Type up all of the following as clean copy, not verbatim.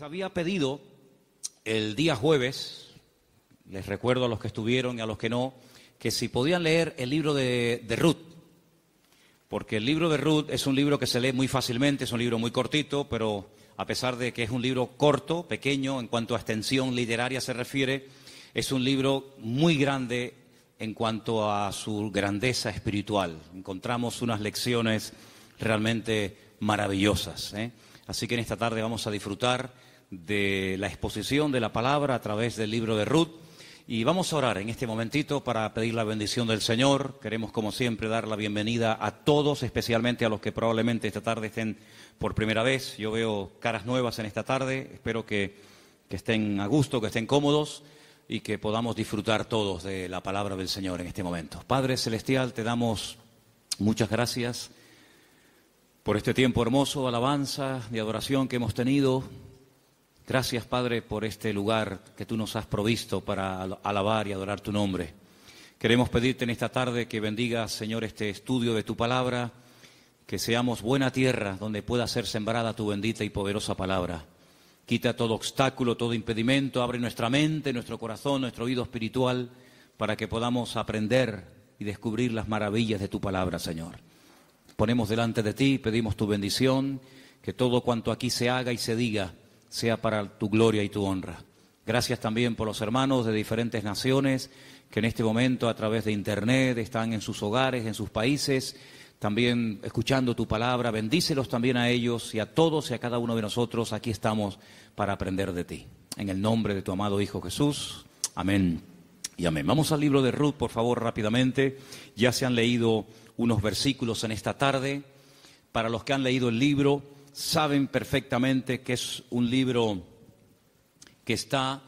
había pedido el día jueves, les recuerdo a los que estuvieron y a los que no, que si podían leer el libro de Ruth, porque el libro de Ruth es un libro que se lee muy fácilmente, es un libro muy cortito, pero a pesar de que es un libro corto, pequeño, en cuanto a extensión literaria se refiere, es un libro muy grande en cuanto a su grandeza espiritual. Encontramos unas lecciones realmente maravillosas, ¿eh? Así que en esta tarde vamos a disfrutar de la exposición de la palabra a través del libro de Ruth y vamos a orar en este momentito para pedir la bendición del Señor. Queremos, como siempre, dar la bienvenida a todos, especialmente a los que probablemente esta tarde estén por primera vez. Yo veo caras nuevas en esta tarde, espero que estén a gusto, que estén cómodos y que podamos disfrutar todos de la palabra del Señor en este momento. Padre Celestial, te damos muchas gracias por este tiempo hermoso de alabanza, de adoración que hemos tenido. Gracias, Padre, por este lugar que tú nos has provisto para alabar y adorar tu nombre. Queremos pedirte en esta tarde que bendigas, Señor, este estudio de tu palabra, que seamos buena tierra donde pueda ser sembrada tu bendita y poderosa palabra. Quita todo obstáculo, todo impedimento, abre nuestra mente, nuestro corazón, nuestro oído espiritual, para que podamos aprender y descubrir las maravillas de tu palabra, Señor. Ponemos delante de ti, pedimos tu bendición, que todo cuanto aquí se haga y se diga sea para tu gloria y tu honra. Gracias también por los hermanos de diferentes naciones que en este momento a través de internet están en sus hogares, en sus países, también escuchando tu palabra. Bendícelos también a ellos y a todos y a cada uno de nosotros. Aquí estamos para aprender de ti. En el nombre de tu amado Hijo Jesús. Amén y amén. Vamos al libro de Ruth, por favor, rápidamente. Ya se han leído unos versículos en esta tarde. Para los que han leído el libro, saben perfectamente que es un libro que está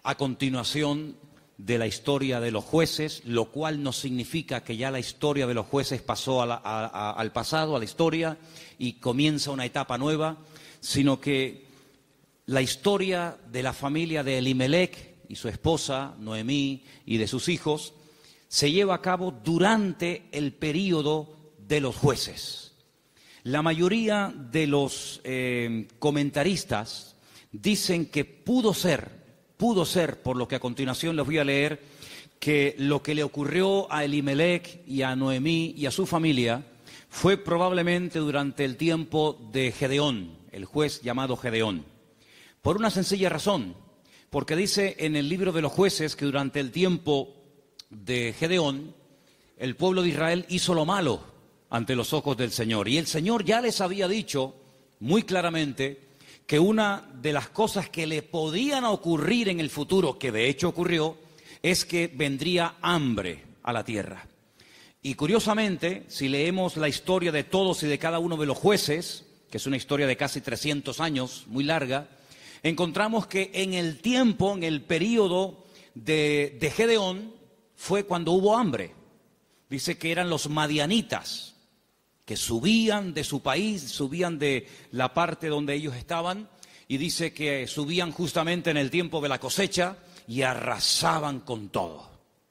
a continuación de la historia de los jueces, lo cual no significa que ya la historia de los jueces pasó al pasado, a la historia, y comienza una etapa nueva, sino que la historia de la familia de Elimelech y su esposa, Noemí, y de sus hijos, se lleva a cabo durante el período de los jueces. La mayoría de los comentaristas dicen que pudo ser, por lo que a continuación les voy a leer, que lo que le ocurrió a Elimelech y a Noemí y a su familia fue probablemente durante el tiempo de Gedeón, el juez llamado Gedeón. Por una sencilla razón, porque dice en el libro de los jueces que durante el tiempo de Gedeón, el pueblo de Israel hizo lo malo ante los ojos del Señor. Y el Señor ya les había dicho muy claramente que una de las cosas que le podían ocurrir en el futuro, que de hecho ocurrió, es que vendría hambre a la tierra. Y curiosamente, si leemos la historia de todos y de cada uno de los jueces, que es una historia de casi 300 años, muy larga, encontramos que en el tiempo, en el periodo de Gedeón, fue cuando hubo hambre. Dice que eran los madianitas, que subían de su país, subían de la parte donde ellos estaban, y dice que subían justamente en el tiempo de la cosecha y arrasaban con todo.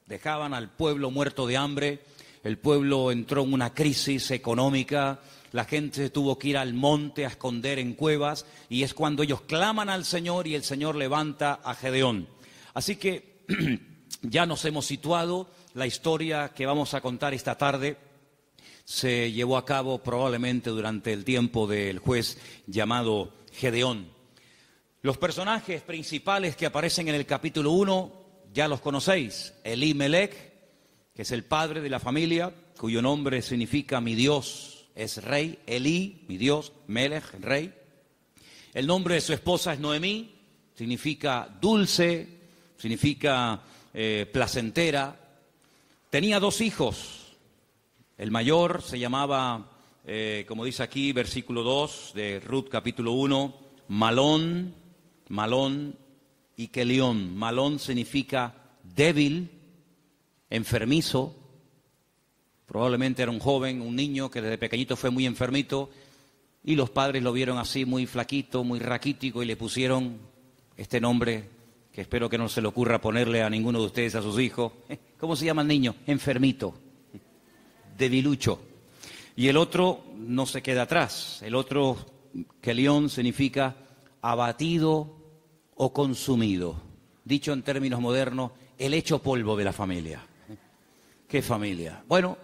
Dejaban al pueblo muerto de hambre, el pueblo entró en una crisis económica, la gente tuvo que ir al monte a esconder en cuevas, y es cuando ellos claman al Señor y el Señor levanta a Gedeón. Así que ya nos hemos situado, la historia que vamos a contar esta tarde se llevó a cabo probablemente durante el tiempo del juez llamado Gedeón. Los personajes principales que aparecen en el capítulo 1 ya los conocéis. Elimelech, que es el padre de la familia, cuyo nombre significa mi Dios es rey. Eli, mi Dios, Melech, rey. El nombre de su esposa es Noemí, significa dulce, significa placentera. Tenía 2 hijos. El mayor se llamaba, como dice aquí, versículo 2 de Ruth capítulo 1, Malón y Kelión. Malón significa débil, enfermizo. Probablemente era un joven, un niño que desde pequeñito fue muy enfermito y los padres lo vieron así muy flaquito, muy raquítico y le pusieron este nombre que espero que no se le ocurra ponerle a ninguno de ustedes a sus hijos. ¿Cómo se llama el niño? Enfermito. Debilucho. Y el otro no se queda atrás. El otro, Kelión, significa abatido o consumido. Dicho en términos modernos, el hecho polvo de la familia. ¿Qué familia? Bueno,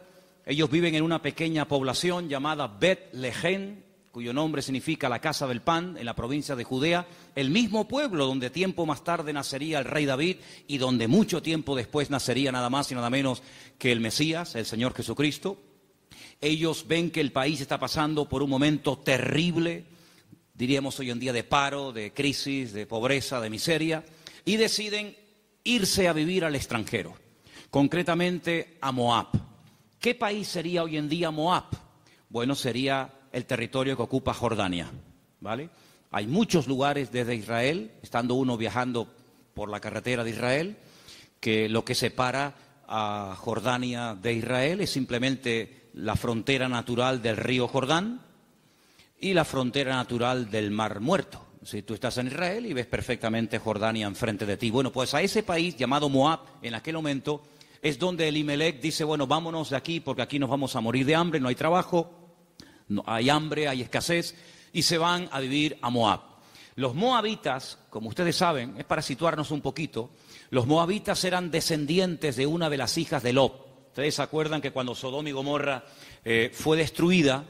ellos viven en una pequeña población llamada Bet-Lehem, cuyo nombre significa la casa del pan, en la provincia de Judea, el mismo pueblo donde tiempo más tarde nacería el rey David y donde mucho tiempo después nacería nada más y nada menos que el Mesías, el Señor Jesucristo. Ellos ven que el país está pasando por un momento terrible, diríamos hoy en día de paro, de crisis, de pobreza, de miseria, y deciden irse a vivir al extranjero, concretamente a Moab. ¿Qué país sería hoy en día Moab? Bueno, sería el territorio que ocupa Jordania, ¿vale? Hay muchos lugares desde Israel, estando uno viajando por la carretera de Israel, que lo que separa a Jordania de Israel es simplemente la frontera natural del río Jordán y la frontera natural del Mar Muerto. Si tú estás en Israel y ves perfectamente Jordania enfrente de ti. Bueno, pues a ese país llamado Moab, en aquel momento, es donde Elimelech dice, bueno, vámonos de aquí porque aquí nos vamos a morir de hambre, no hay trabajo, no, hay hambre, hay escasez, y se van a vivir a Moab. Los moabitas, como ustedes saben, es para situarnos un poquito, los moabitas eran descendientes de una de las hijas de Lot. Ustedes se acuerdan que cuando Sodoma y Gomorra fue destruida,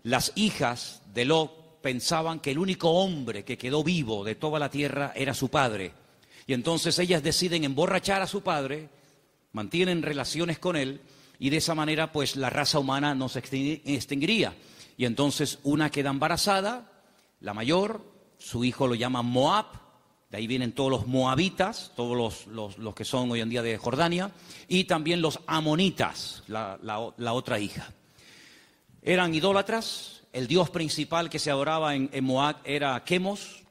las hijas de Lot pensaban que el único hombre que quedó vivo de toda la tierra era su padre. Y entonces ellas deciden emborrachar a su padre, mantienen relaciones con él, y de esa manera pues la raza humana no se extinguiría. Y entonces una queda embarazada, la mayor, su hijo lo llama Moab, de ahí vienen todos los moabitas, todos los que son hoy en día de Jordania, y también los amonitas, la otra hija. Eran idólatras, el dios principal que se adoraba en Moab era Quemos,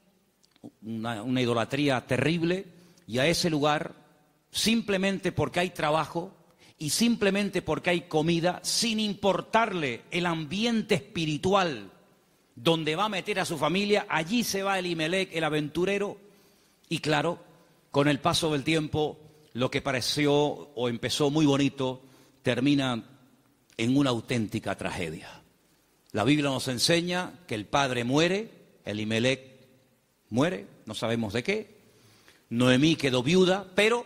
una idolatría terrible, y a ese lugar, simplemente porque hay trabajo, y simplemente porque hay comida, sin importarle el ambiente espiritual donde va a meter a su familia, allí se va Elimelech, el aventurero, y claro, con el paso del tiempo, lo que pareció o empezó muy bonito, termina en una auténtica tragedia. La Biblia nos enseña que el padre muere, Elimelech muere, no sabemos de qué, Noemí quedó viuda, pero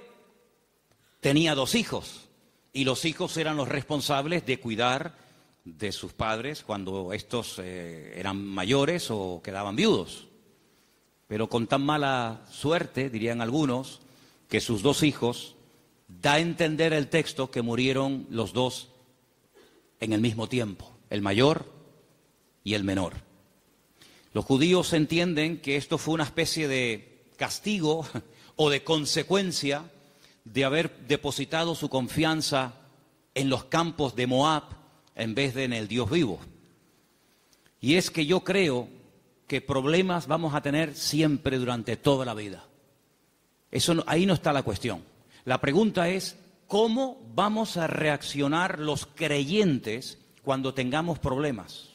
tenía 2 hijos. Y los hijos eran los responsables de cuidar de sus padres cuando estos eran mayores o quedaban viudos. Pero con tan mala suerte, dirían algunos, que sus 2 hijos, da a entender el texto que murieron los 2 en el mismo tiempo, el mayor y el menor. Los judíos entienden que esto fue una especie de castigo o de consecuencia de haber depositado su confianza en los campos de Moab en vez de en el Dios vivo. Y es que yo creo que problemas vamos a tener siempre durante toda la vida. Ahí no está la cuestión. La pregunta es, ¿cómo vamos a reaccionar los creyentes cuando tengamos problemas?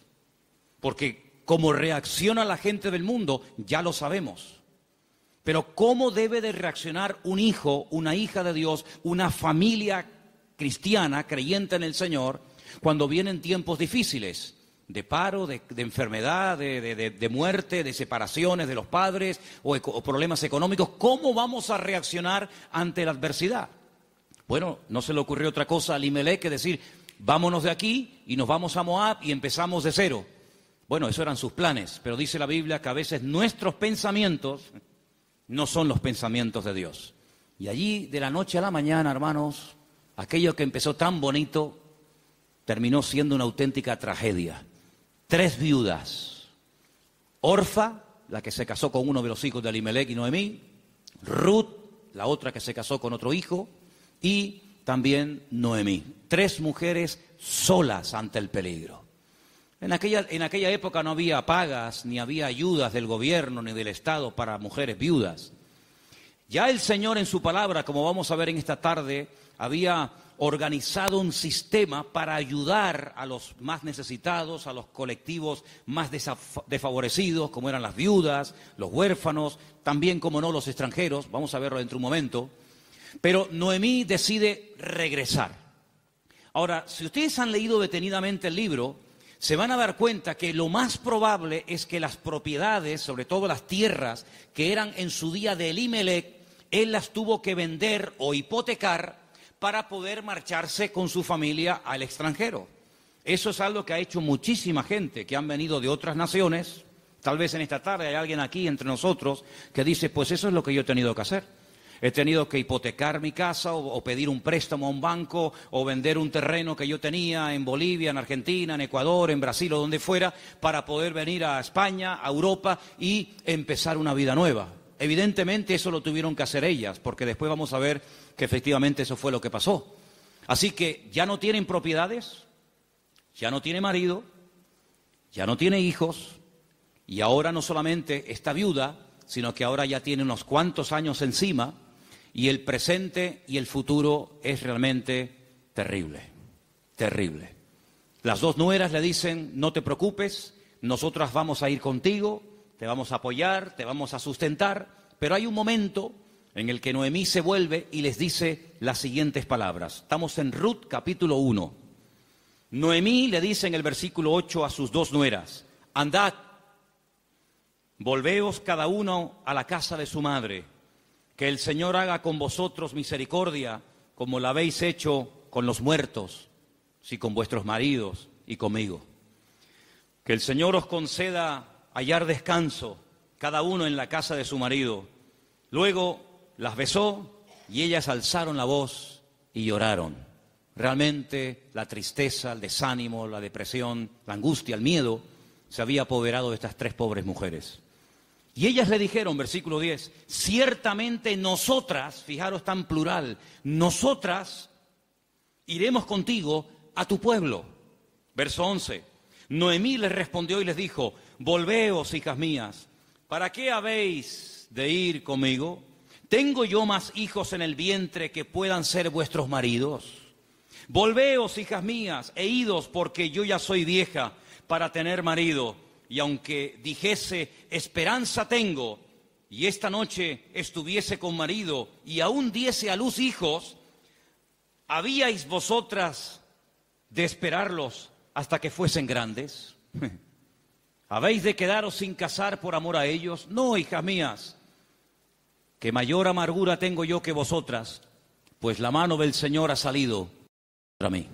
Porque como reacciona la gente del mundo, ya lo sabemos. Pero ¿cómo debe de reaccionar un hijo, una hija de Dios, una familia cristiana, creyente en el Señor, cuando vienen tiempos difíciles? De paro, de enfermedad, de muerte, de separaciones de los padres o problemas económicos. ¿Cómo vamos a reaccionar ante la adversidad? Bueno, no se le ocurrió otra cosa a Elimelech que decir, vámonos de aquí y nos vamos a Moab y empezamos de cero. Bueno, esos eran sus planes, pero dice la Biblia que a veces nuestros pensamientos no son los pensamientos de Dios. Y allí, de la noche a la mañana, hermanos, aquello que empezó tan bonito, terminó siendo una auténtica tragedia. 3 viudas. Orfa, la que se casó con uno de los hijos de Elimelech y Noemí. Ruth, la otra que se casó con otro hijo. Y también Noemí. 3 mujeres solas ante el peligro. En aquella época no había pagas, ni había ayudas del gobierno, ni del Estado para mujeres viudas. Ya el Señor en su palabra, como vamos a ver en esta tarde, había organizado un sistema para ayudar a los más necesitados, a los colectivos más desfavorecidos, como eran las viudas, los huérfanos, también, como no, los extranjeros. Vamos a verlo dentro de un momento. Pero Noemí decide regresar. Ahora, si ustedes han leído detenidamente el libro, se van a dar cuenta que lo más probable es que las propiedades, sobre todo las tierras que eran en su día de Elimelec, él las tuvo que vender o hipotecar para poder marcharse con su familia al extranjero. Eso es algo que ha hecho muchísima gente que han venido de otras naciones. Tal vez en esta tarde hay alguien aquí entre nosotros que dice, pues eso es lo que yo he tenido que hacer. He tenido que hipotecar mi casa o pedir un préstamo a un banco o vender un terreno que yo tenía en Bolivia, en Argentina, en Ecuador, en Brasil o donde fuera para poder venir a España, a Europa y empezar una vida nueva. Evidentemente eso lo tuvieron que hacer ellas, porque después vamos a ver que efectivamente eso fue lo que pasó. Así que ya no tienen propiedades, ya no tiene marido, ya no tiene hijos y ahora no solamente está viuda, sino que ahora ya tiene unos cuantos años encima. Y el presente y el futuro es realmente terrible, terrible. Las dos nueras le dicen, no te preocupes, nosotras vamos a ir contigo, te vamos a apoyar, te vamos a sustentar. Pero hay un momento en el que Noemí se vuelve y les dice las siguientes palabras. Estamos en Ruth capítulo 1. Noemí le dice en el versículo 8 a sus dos nueras, andad, volveos cada uno a la casa de su madre. Que el Señor haga con vosotros misericordia, como la habéis hecho con los muertos, sí, con vuestros maridos y conmigo. Que el Señor os conceda hallar descanso, cada uno en la casa de su marido. Luego las besó y ellas alzaron la voz y lloraron. Realmente la tristeza, el desánimo, la depresión, la angustia, el miedo, se había apoderado de estas tres pobres mujeres. Y ellas le dijeron, versículo 10, ciertamente nosotras, fijaros tan plural, nosotras iremos contigo a tu pueblo. Verso 11, Noemí les respondió y les dijo, volveos, hijas mías, ¿para qué habéis de ir conmigo? ¿Tengo yo más hijos en el vientre que puedan ser vuestros maridos? Volveos, hijas mías, e idos, porque yo ya soy vieja para tener marido. Y aunque dijese, esperanza tengo, y esta noche estuviese con marido, y aún diese a luz hijos, ¿habíais vosotras de esperarlos hasta que fuesen grandes? ¿Habéis de quedaros sin casar por amor a ellos? No, hijas mías, que mayor amargura tengo yo que vosotras, pues la mano del Señor ha salido contra mí.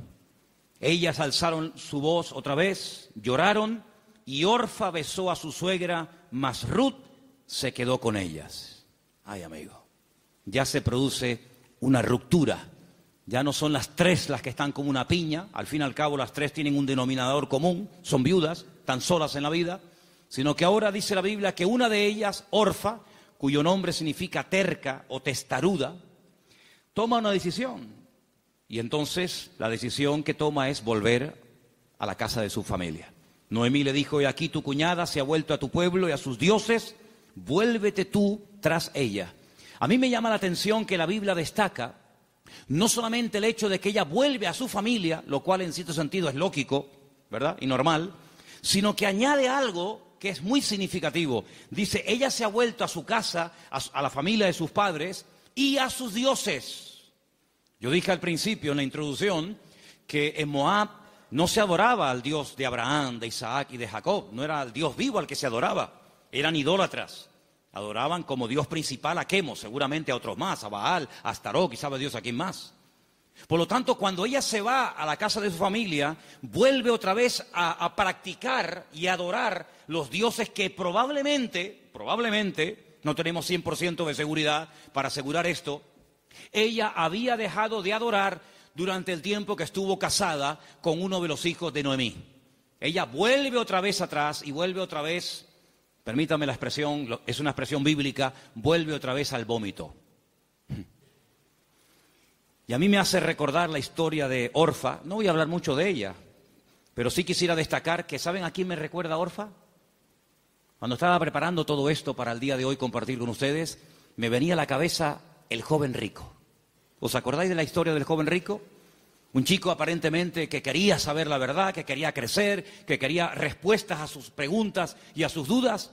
Ellas alzaron su voz otra vez, lloraron, y Orfa besó a su suegra, mas Ruth se quedó con ellas. Ay, amigo, ya se produce una ruptura. Ya no son las tres las que están como una piña. Al fin y al cabo las tres tienen un denominador común. Son viudas, tan solas en la vida. Sino que ahora dice la Biblia que una de ellas, Orfa, cuyo nombre significa terca o testaruda, toma una decisión. Y entonces la decisión que toma es volver a la casa de su familia. Noemí le dijo, he aquí tu cuñada se ha vuelto a tu pueblo y a sus dioses, vuélvete tú tras ella. A mí me llama la atención que la Biblia destaca no solamente el hecho de que ella vuelve a su familia, lo cual en cierto sentido es lógico, ¿verdad? Y normal, sino que añade algo que es muy significativo. Dice, ella se ha vuelto a su casa, a la familia de sus padres y a sus dioses. Yo dije al principio en la introducción que en Moab no se adoraba al Dios de Abraham, de Isaac y de Jacob. No era el Dios vivo al que se adoraba. Eran idólatras. Adoraban como Dios principal a Quemos, seguramente a otros más, a Baal, a Astarot, y sabe Dios a quién más. Por lo tanto, cuando ella se va a la casa de su familia, vuelve otra vez a practicar y adorar los dioses que probablemente, no tenemos 100% de seguridad para asegurar esto, ella había dejado de adorar durante el tiempo que estuvo casada con uno de los hijos de Noemí. Ella vuelve otra vez atrás y vuelve otra vez, permítame la expresión, es una expresión bíblica, vuelve otra vez al vómito. Y a mí me hace recordar la historia de Orfa. No voy a hablar mucho de ella, pero sí quisiera destacar que, ¿saben a quién me recuerda Orfa? Cuando estaba preparando todo esto para el día de hoy compartir con ustedes, me venía a la cabeza el joven rico. ¿Os acordáis de la historia del joven rico? Un chico aparentemente que quería saber la verdad, que quería crecer, que quería respuestas a sus preguntas y a sus dudas.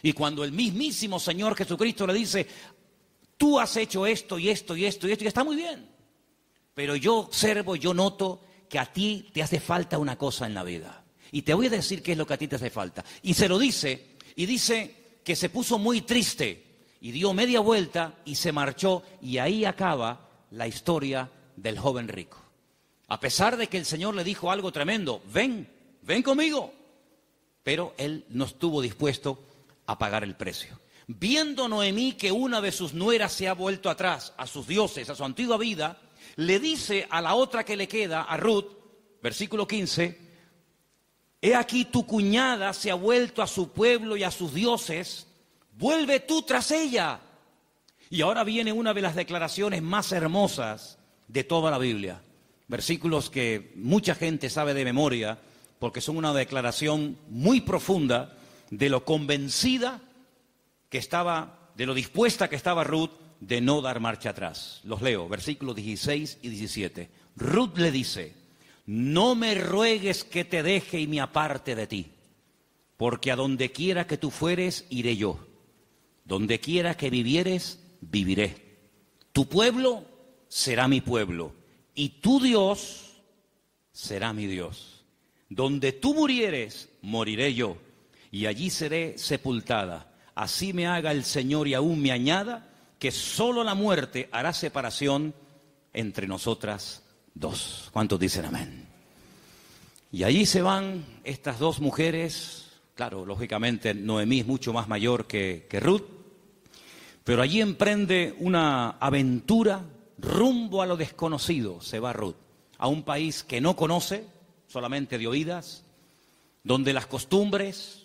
Y cuando el mismísimo Señor Jesucristo le dice, tú has hecho esto y esto y esto y esto, y está muy bien. Pero yo observo, yo noto que a ti te hace falta una cosa en la vida. Y te voy a decir qué es lo que a ti te hace falta. Y se lo dice, y dice que se puso muy triste y dio media vuelta y se marchó, y ahí acaba la historia del joven rico. A pesar de que el Señor le dijo algo tremendo, ven conmigo, pero él no estuvo dispuesto a pagar el precio. Viendo Noemí que una de sus nueras se ha vuelto atrás a sus dioses, a su antigua vida, le dice a la otra que le queda, a Ruth, versículo 15, he aquí tu cuñada se ha vuelto a su pueblo y a sus dioses, vuelve tú tras ella. Y ahora viene una de las declaraciones más hermosas de toda la Biblia. Versículos que mucha gente sabe de memoria, porque son una declaración muy profunda de lo convencida que estaba, de lo dispuesta que estaba Ruth de no dar marcha atrás. Los leo, versículos 16 y 17. Ruth le dice, no me ruegues que te deje y me aparte de ti, porque a donde quiera que tú fueres, iré yo. Donde quiera que vivieres, viviré. Tu pueblo será mi pueblo, y tu Dios será mi Dios. Donde tú murieres, moriré yo, y allí seré sepultada. Así me haga el Señor y aún me añada, que solo la muerte hará separación entre nosotras dos. ¿Cuántos dicen amén? Y allí se van estas dos mujeres. Claro, lógicamente Noemí es mucho más mayor que Ruth, pero allí emprende una aventura rumbo a lo desconocido. Se va Ruth a un país que no conoce, solamente de oídas, donde las costumbres,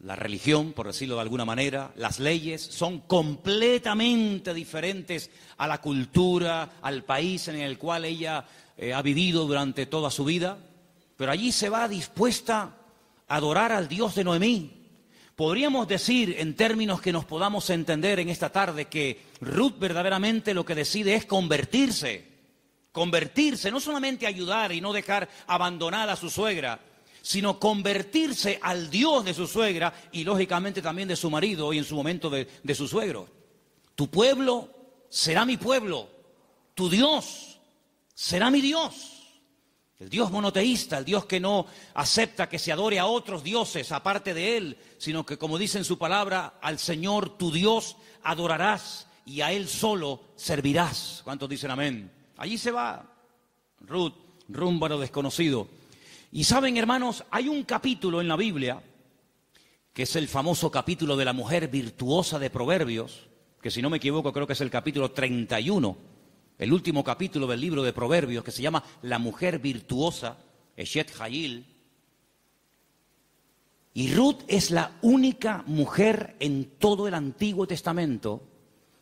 la religión, por decirlo de alguna manera, las leyes son completamente diferentes a la cultura, al país en el cual ella ha vivido durante toda su vida. Pero allí se va dispuesta a adorar al Dios de Noemí. Podríamos decir, en términos que nos podamos entender en esta tarde, que Ruth verdaderamente lo que decide es convertirse, no solamente ayudar y no dejar abandonada a su suegra, sino convertirse al Dios de su suegra y lógicamente también de su marido y en su momento de su suegro. Tu pueblo será mi pueblo, tu Dios será mi Dios. El Dios monoteísta, el Dios que no acepta que se adore a otros dioses aparte de Él, sino que, como dice en su palabra, al Señor tu Dios adorarás y a Él solo servirás. ¿Cuántos dicen amén? Allí se va Ruth rumbo a lo desconocido. Y saben, hermanos, hay un capítulo en la Biblia, que es el famoso capítulo de la mujer virtuosa de Proverbios, que si no me equivoco creo que es el capítulo 31, el último capítulo del libro de Proverbios, que se llama La mujer virtuosa, Eshet Hayil. Y Ruth es la única mujer en todo el Antiguo Testamento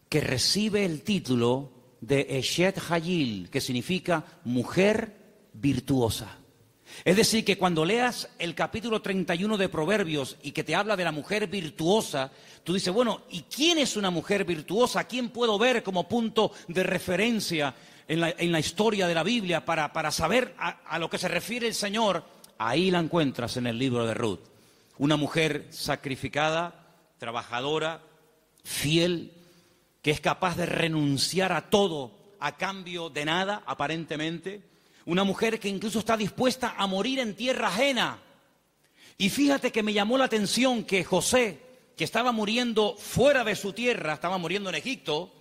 que recibe el título de Eshet Hayil, que significa mujer virtuosa. Es decir, que cuando leas el capítulo 31 de Proverbios y que te habla de la mujer virtuosa, tú dices, bueno, ¿y quién es una mujer virtuosa? ¿A quién puedo ver como punto de referencia en la historia de la Biblia para saber a lo que se refiere el Señor? Ahí la encuentras en el libro de Ruth. Una mujer sacrificada, trabajadora, fiel, que es capaz de renunciar a todo a cambio de nada, aparentemente. Una mujer que incluso está dispuesta a morir en tierra ajena. Y fíjate que me llamó la atención que José, que estaba muriendo fuera de su tierra, estaba muriendo en Egipto,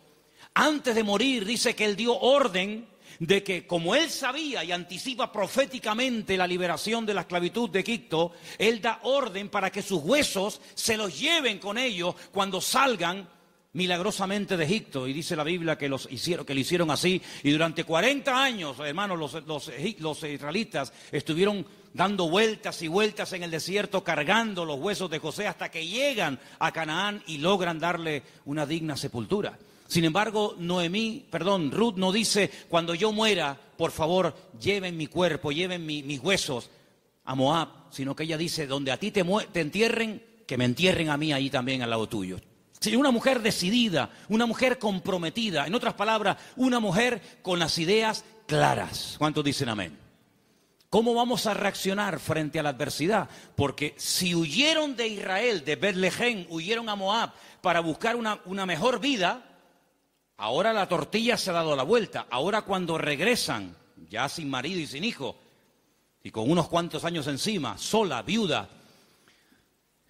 antes de morir dice que él dio orden de que, como él sabía y anticipa proféticamente la liberación de la esclavitud de Egipto, él da orden para que sus huesos se los lleven con ellos cuando salgan milagrosamente de Egipto. Y dice la Biblia que lo hicieron así, y durante 40 años, hermanos, los israelitas estuvieron dando vueltas y vueltas en el desierto, cargando los huesos de José hasta que llegan a Canaán y logran darle una digna sepultura. Sin embargo, Ruth no dice, cuando yo muera, por favor, lleven mi cuerpo, lleven mis huesos a Moab, sino que ella dice, donde a ti te entierren, que me entierren a mí ahí también al lado tuyo. Sí, una mujer decidida, una mujer comprometida, en otras palabras, una mujer con las ideas claras. ¿Cuántos dicen amén? ¿Cómo vamos a reaccionar frente a la adversidad? Porque si huyeron de Israel, de Betlehem, huyeron a Moab para buscar una mejor vida, ahora la tortilla se ha dado la vuelta. Ahora cuando regresan, ya sin marido y sin hijo, y con unos cuantos años encima, sola, viuda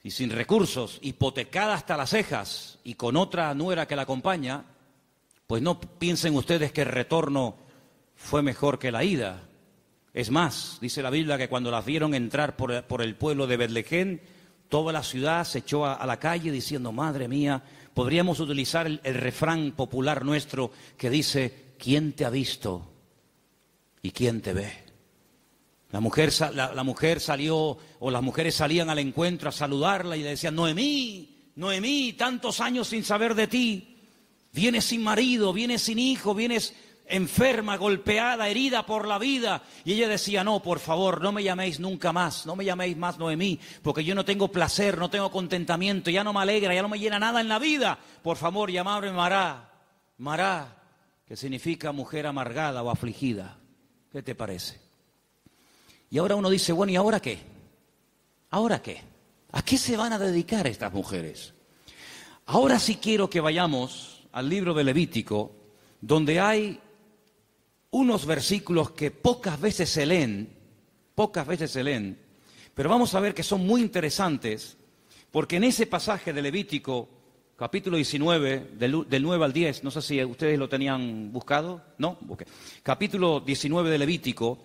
y sin recursos, hipotecada hasta las cejas y con otra nuera que la acompaña, pues no piensen ustedes que el retorno fue mejor que la ida. Es más, dice la Biblia que cuando las vieron entrar por el pueblo de Betlehem, toda la ciudad se echó a la calle diciendo, madre mía, podríamos utilizar el refrán popular nuestro que dice, ¿quién te ha visto y quién te ve? La mujer salió, o las mujeres salían al encuentro a saludarla y le decían, Noemí, Noemí, tantos años sin saber de ti, vienes sin marido, vienes sin hijo, vienes enferma, golpeada, herida por la vida. Y ella decía, no, por favor, no me llaméis nunca más, no me llaméis más Noemí, porque yo no tengo placer, no tengo contentamiento, ya no me alegra, ya no me llena nada en la vida. Por favor, llamadme Mará, Mará, que significa mujer amargada o afligida. ¿Qué te parece? Y ahora uno dice, bueno, ¿y ahora qué? ¿Ahora qué? ¿A qué se van a dedicar estas mujeres? Ahora sí quiero que vayamos al libro de Levítico, donde hay unos versículos que pocas veces se leen, pero vamos a ver que son muy interesantes, porque en ese pasaje de Levítico, capítulo 19, del 9 al 10, no sé si ustedes lo tenían buscado, ¿no? Okay. Capítulo 19 de Levítico,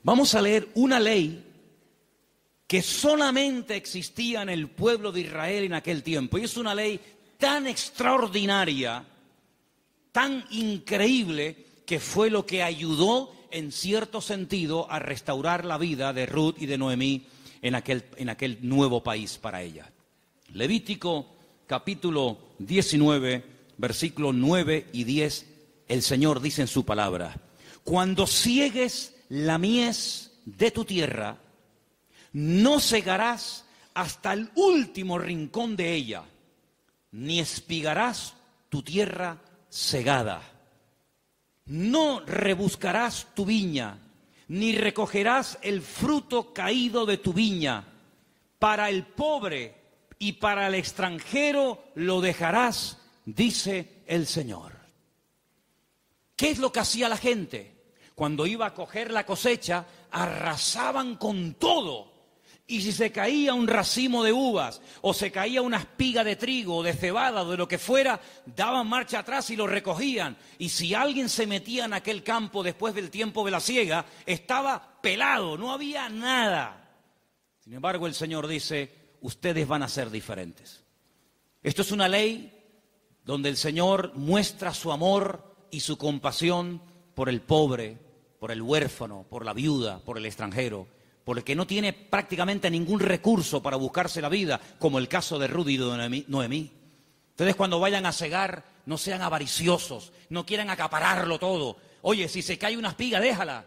vamos a leer una ley que solamente existía en el pueblo de Israel en aquel tiempo, y es una ley tan extraordinaria, tan increíble, que fue lo que ayudó en cierto sentido a restaurar la vida de Ruth y de Noemí en aquel nuevo país para ella. Levítico capítulo 19, versículos 9 y 10, el Señor dice en su palabra, cuando ciegues la mies de tu tierra, no segarás hasta el último rincón de ella, ni espigarás tu tierra segada. No rebuscarás tu viña, ni recogerás el fruto caído de tu viña. Para el pobre y para el extranjero lo dejarás, dice el Señor. ¿Qué es lo que hacía la gente? Cuando iba a coger la cosecha, arrasaban con todo. Y si se caía un racimo de uvas, o se caía una espiga de trigo, o de cebada, o de lo que fuera, daban marcha atrás y lo recogían. Y si alguien se metía en aquel campo después del tiempo de la siega, estaba pelado, no había nada. Sin embargo, el Señor dice, ustedes van a ser diferentes. Esto es una ley donde el Señor muestra su amor y su compasión por el pobre, por el huérfano, por la viuda, por el extranjero, por el que no tiene prácticamente ningún recurso para buscarse la vida, como el caso de Ruth y de Noemí. Ustedes cuando vayan a segar, no sean avariciosos, no quieran acapararlo todo. Oye, si se cae una espiga, déjala.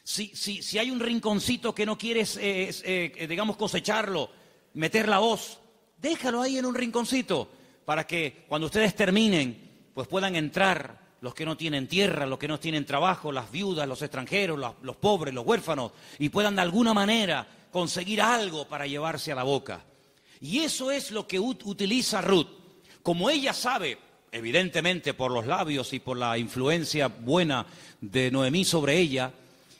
Si hay un rinconcito que no quieres, digamos, cosecharlo, meter la hoz, déjalo ahí en un rinconcito, para que cuando ustedes terminen, pues puedan entrar los que no tienen tierra, los que no tienen trabajo, las viudas, los extranjeros, los pobres, los huérfanos, y puedan de alguna manera conseguir algo para llevarse a la boca. Y eso es lo que utiliza Ruth. Como ella sabe, evidentemente por los labios y por la influencia buena de Noemí sobre ella,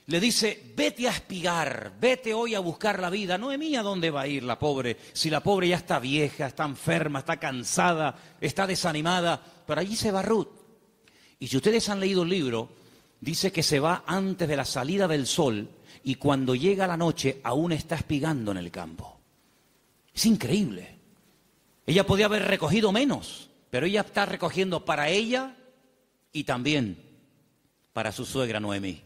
le dice, vete a espigar, vete hoy a buscar la vida. Noemí, ¿a dónde va a ir la pobre? Si la pobre ya está vieja, está enferma, está cansada, está desanimada, pero allí se va Ruth. Y si ustedes han leído el libro, dice que se va antes de la salida del sol y cuando llega la noche aún está espigando en el campo. Es increíble. Ella podía haber recogido menos, pero ella está recogiendo para ella y también para su suegra Noemí.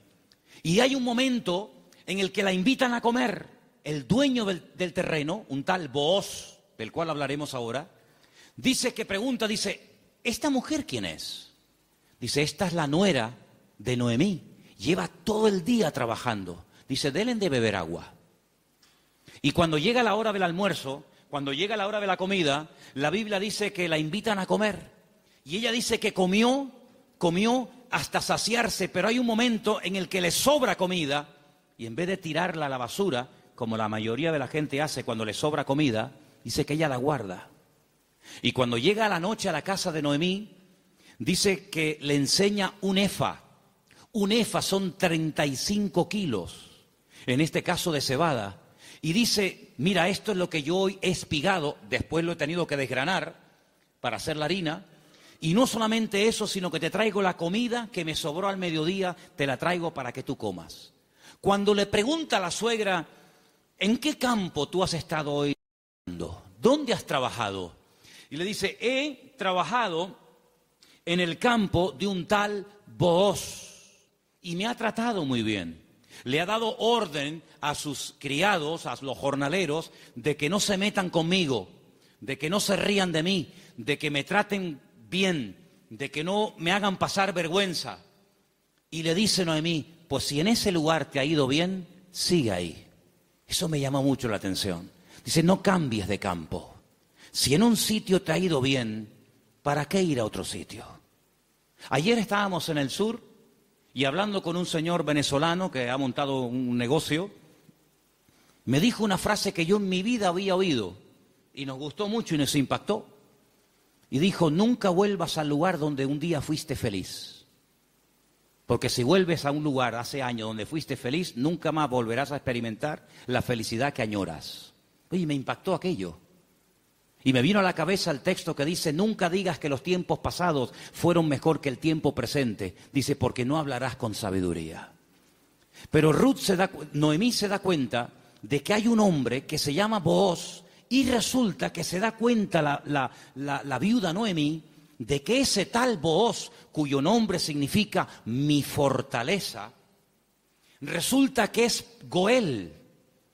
Y hay un momento en el que la invitan a comer. El dueño del terreno, un tal Booz, del cual hablaremos ahora, dice, ¿esta mujer quién es? Dice, esta es la nuera de Noemí, lleva todo el día trabajando. Dice, denle de beber agua. Y cuando llega la hora del almuerzo, cuando llega la hora de la comida, la Biblia dice que la invitan a comer. Y ella dice que comió hasta saciarse, pero hay un momento en el que le sobra comida, y en vez de tirarla a la basura, como la mayoría de la gente hace cuando le sobra comida, dice que ella la guarda. Y cuando llega a la noche a la casa de Noemí, dice que le enseña un efa. Un efa son 35 kilos. en este caso de cebada, y dice, mira, esto es lo que yo hoy he espigado, después lo he tenido que desgranar para hacer la harina, y no solamente eso, sino que te traigo la comida que me sobró al mediodía, te la traigo para que tú comas. Cuando le pregunta a la suegra, ¿en qué campo tú has estado hoy? ¿Dónde has trabajado? Y le dice, he trabajado en el campo de un tal Booz y me ha tratado muy bien. Le ha dado orden a sus criados, a los jornaleros, de que no se metan conmigo, de que no se rían de mí, de que me traten bien, de que no me hagan pasar vergüenza. Y le dice Noemí, pues si en ese lugar te ha ido bien, sigue ahí. Eso me llama mucho la atención. Dice, no cambies de campo. Si en un sitio te ha ido bien, ¿para qué ir a otro sitio? Ayer estábamos en el sur y hablando con un señor venezolano que ha montado un negocio, me dijo una frase que yo en mi vida había oído y nos gustó mucho y nos impactó. Y dijo, nunca vuelvas al lugar donde un día fuiste feliz. Porque si vuelves a un lugar hace años donde fuiste feliz, nunca más volverás a experimentar la felicidad que añoras. Oye, me impactó aquello. Y me vino a la cabeza el texto que dice, nunca digas que los tiempos pasados fueron mejor que el tiempo presente. Dice, porque no hablarás con sabiduría. Pero Noemí se da cuenta de que hay un hombre que se llama Booz y resulta que se da cuenta la viuda Noemí de que ese tal Booz, cuyo nombre significa mi fortaleza, resulta que es Goel.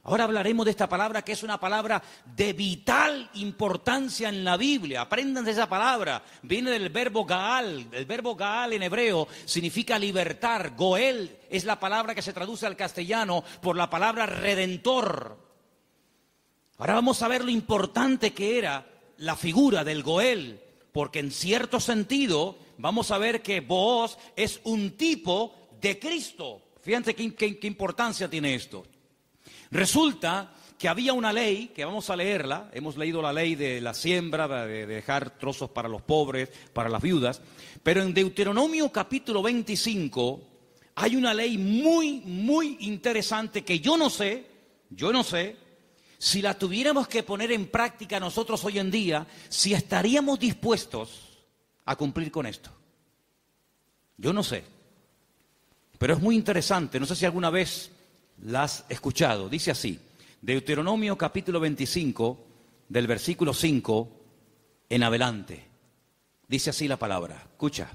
Ahora hablaremos de esta palabra que es una palabra de vital importancia en la Biblia. Aprendan de esa palabra. Viene del verbo Gaal. El verbo Gaal en hebreo significa libertar. Goel es la palabra que se traduce al castellano por la palabra redentor. Ahora vamos a ver lo importante que era la figura del Goel, porque en cierto sentido vamos a ver que Booz es un tipo de Cristo. Fíjense qué importancia tiene esto. Resulta que había una ley, que vamos a leerla, hemos leído la ley de la siembra, de dejar trozos para los pobres, para las viudas, pero en Deuteronomio capítulo 25 hay una ley muy, muy interesante que yo no sé, si la tuviéramos que poner en práctica nosotros hoy en día, si estaríamos dispuestos a cumplir con esto. Yo no sé, pero es muy interesante, no sé si alguna vez la has escuchado. Dice así, Deuteronomio capítulo 25, del versículo 5 en adelante. Dice así la palabra, escucha.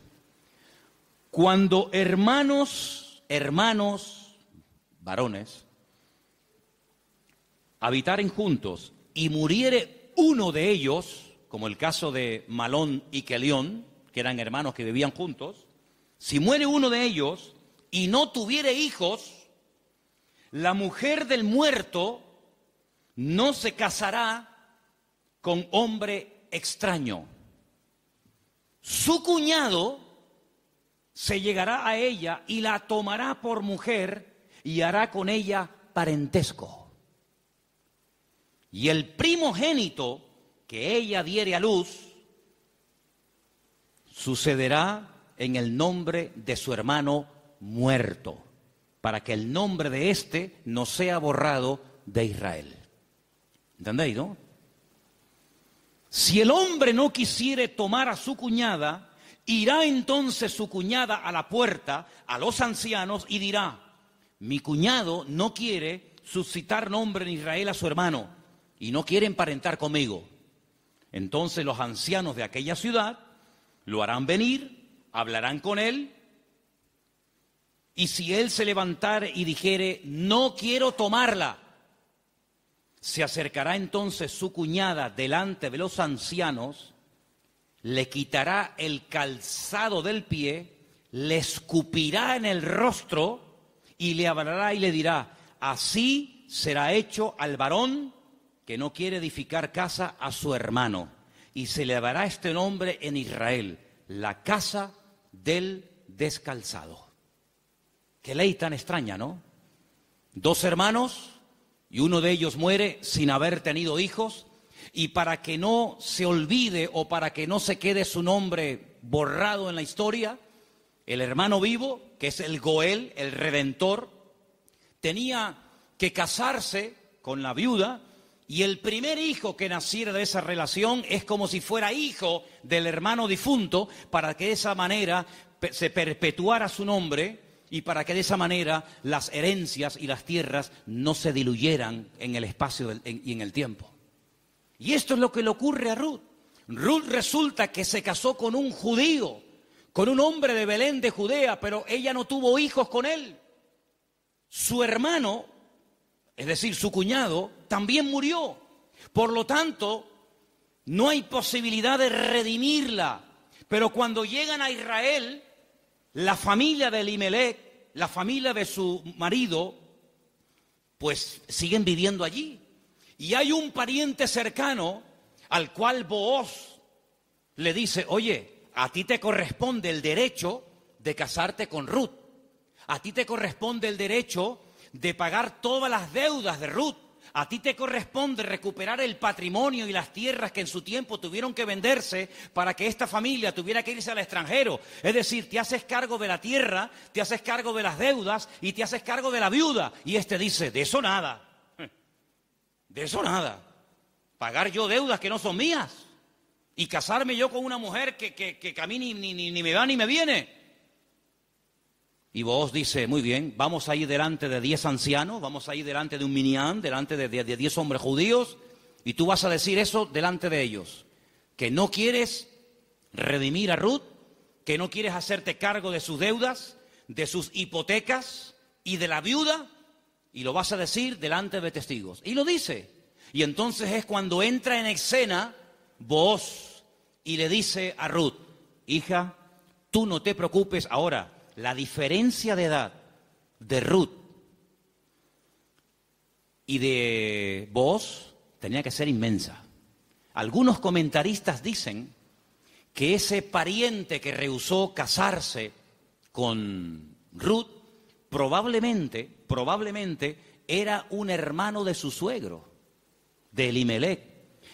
Cuando hermanos, varones, habitaren juntos y muriere uno de ellos, como el caso de Malón y Kelión, que eran hermanos que vivían juntos, si muere uno de ellos y no tuviere hijos, la mujer del muerto no se casará con hombre extraño. Su cuñado se llegará a ella y la tomará por mujer y hará con ella parentesco. Y el primogénito que ella diere a luz sucederá en el nombre de su hermano muerto, para que el nombre de éste no sea borrado de Israel. ¿Entendéis, no? Si el hombre no quisiere tomar a su cuñada, irá entonces su cuñada a la puerta, a los ancianos, y dirá, mi cuñado no quiere suscitar nombre en Israel a su hermano, y no quiere emparentar conmigo. Entonces los ancianos de aquella ciudad lo harán venir, hablarán con él, y si él se levantare y dijere, no quiero tomarla, se acercará entonces su cuñada delante de los ancianos, le quitará el calzado del pie, le escupirá en el rostro y le hablará y le dirá, así será hecho al varón que no quiere edificar casa a su hermano. Y se le dará este nombre en Israel, la casa del descalzado. Qué ley tan extraña, ¿no? Dos hermanos y uno de ellos muere sin haber tenido hijos, y para que no se olvide o para que no se quede su nombre borrado en la historia, el hermano vivo, que es el Goel, el Redentor, tenía que casarse con la viuda, y el primer hijo que naciera de esa relación es como si fuera hijo del hermano difunto, para que de esa manera se perpetuara su nombre y para que de esa manera las herencias y las tierras no se diluyeran en el espacio y en el tiempo. Y esto es lo que le ocurre a Ruth. Ruth resulta que se casó con un judío, con un hombre de Belén de Judea, pero ella no tuvo hijos con él. Su hermano, es decir, su cuñado, también murió. Por lo tanto, no hay posibilidad de redimirla. Pero cuando llegan a Israel, la familia de Elimelech, la familia de su marido, pues siguen viviendo allí. Y hay un pariente cercano al cual Booz le dice, oye, a ti te corresponde el derecho de casarte con Ruth. A ti te corresponde el derecho de pagar todas las deudas de Ruth. A ti te corresponde recuperar el patrimonio y las tierras que en su tiempo tuvieron que venderse para que esta familia tuviera que irse al extranjero. Es decir, te haces cargo de la tierra, te haces cargo de las deudas y te haces cargo de la viuda. Y este dice, de eso nada. De eso nada. Pagar yo deudas que no son mías y casarme yo con una mujer que a mí ni me va ni me viene. Y Booz dice, muy bien, vamos a ir delante de 10 ancianos, vamos a ir delante de un minyan, delante de 10 hombres judíos, y tú vas a decir eso delante de ellos, que no quieres redimir a Ruth, que no quieres hacerte cargo de sus deudas, de sus hipotecas y de la viuda, y lo vas a decir delante de testigos. Y lo dice. Y entonces es cuando entra en escena Booz y le dice a Ruth, hija, tú no te preocupes ahora. La diferencia de edad de Ruth y de Booz tenía que ser inmensa. Algunos comentaristas dicen que ese pariente que rehusó casarse con Ruth probablemente era un hermano de su suegro, de Elimelech.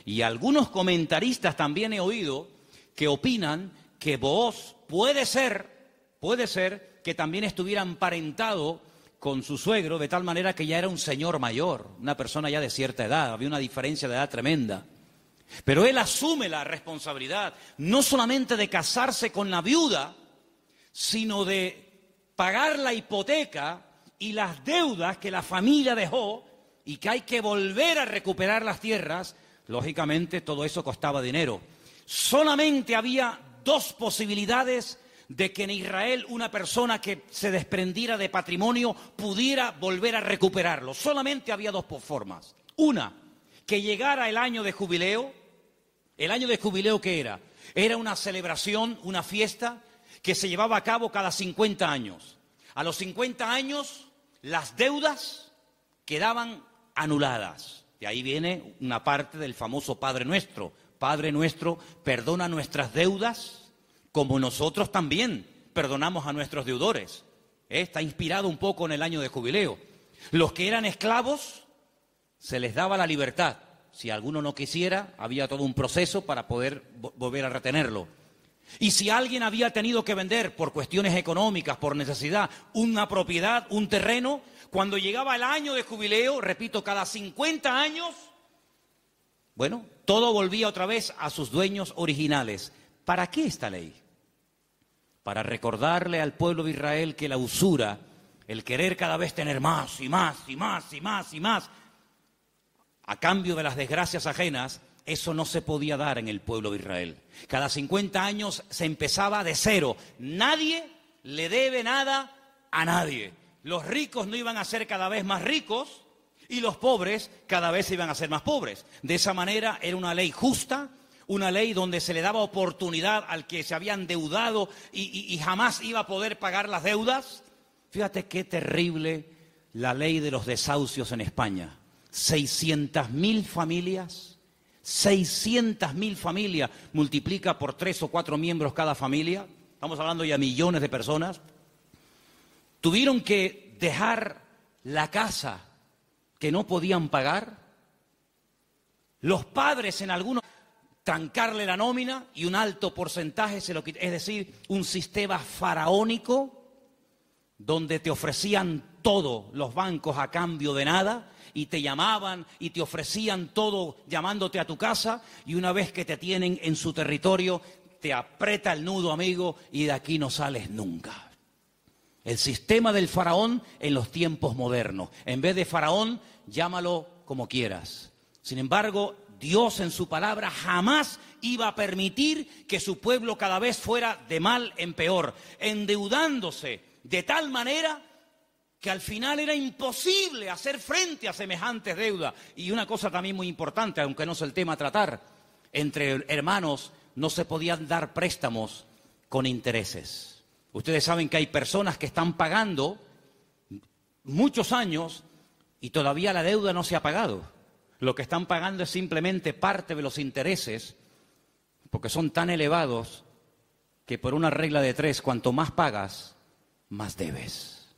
Y algunos comentaristas también he oído que opinan que Booz puede ser que también estuviera emparentado con su suegro, de tal manera que ya era un señor mayor, una persona ya de cierta edad, había una diferencia de edad tremenda. Pero él asume la responsabilidad, no solamente de casarse con la viuda, sino de pagar la hipoteca y las deudas que la familia dejó y que hay que volver a recuperar las tierras. Lógicamente todo eso costaba dinero. Solamente había dos posibilidades de que en Israel una persona que se desprendiera de patrimonio pudiera volver a recuperarlo. Solamente había dos formas. Una, que llegara el año de jubileo. ¿El año de jubileo qué era? Era una celebración, una fiesta que se llevaba a cabo cada 50 años. A los 50 años las deudas quedaban anuladas. De ahí viene una parte del famoso Padre Nuestro. Padre Nuestro, perdona nuestras deudas, como nosotros también perdonamos a nuestros deudores. Está inspirado un poco en el año de jubileo. Los que eran esclavos, se les daba la libertad. Si alguno no quisiera, había todo un proceso para poder volver a retenerlo. Y si alguien había tenido que vender por cuestiones económicas, por necesidad, una propiedad, un terreno, cuando llegaba el año de jubileo, repito, cada 50 años, bueno, todo volvía otra vez a sus dueños originales. ¿Para qué esta ley? Para recordarle al pueblo de Israel que la usura, el querer cada vez tener más y más y más y más y más, a cambio de las desgracias ajenas, eso no se podía dar en el pueblo de Israel. Cada 50 años se empezaba de cero. Nadie le debe nada a nadie. Los ricos no iban a ser cada vez más ricos y los pobres cada vez iban a ser más pobres. De esa manera era una ley justa, una ley donde se le daba oportunidad al que se había endeudado y jamás iba a poder pagar las deudas. Fíjate qué terrible la ley de los desahucios en España. 600.000 familias, 600.000 familias, multiplica por 3 o 4 miembros cada familia, estamos hablando ya de millones de personas, tuvieron que dejar la casa que no podían pagar, los padres en algunos trancarle la nómina y un alto porcentaje es decir, un sistema faraónico donde te ofrecían todo los bancos a cambio de nada, y te llamaban y te ofrecían todo llamándote a tu casa, y una vez que te tienen en su territorio, te aprieta el nudo, amigo, y de aquí no sales nunca. El sistema del faraón en los tiempos modernos. En vez de faraón, llámalo como quieras. Sin embargo, Dios en su palabra jamás iba a permitir que su pueblo cada vez fuera de mal en peor, endeudándose de tal manera que al final era imposible hacer frente a semejantes deudas. Y una cosa también muy importante, aunque no es el tema a tratar, entre hermanos no se podían dar préstamos con intereses. Ustedes saben que hay personas que están pagando muchos años y todavía la deuda no se ha pagado. Lo que están pagando es simplemente parte de los intereses, porque son tan elevados que por una regla de 3, cuanto más pagas, más debes.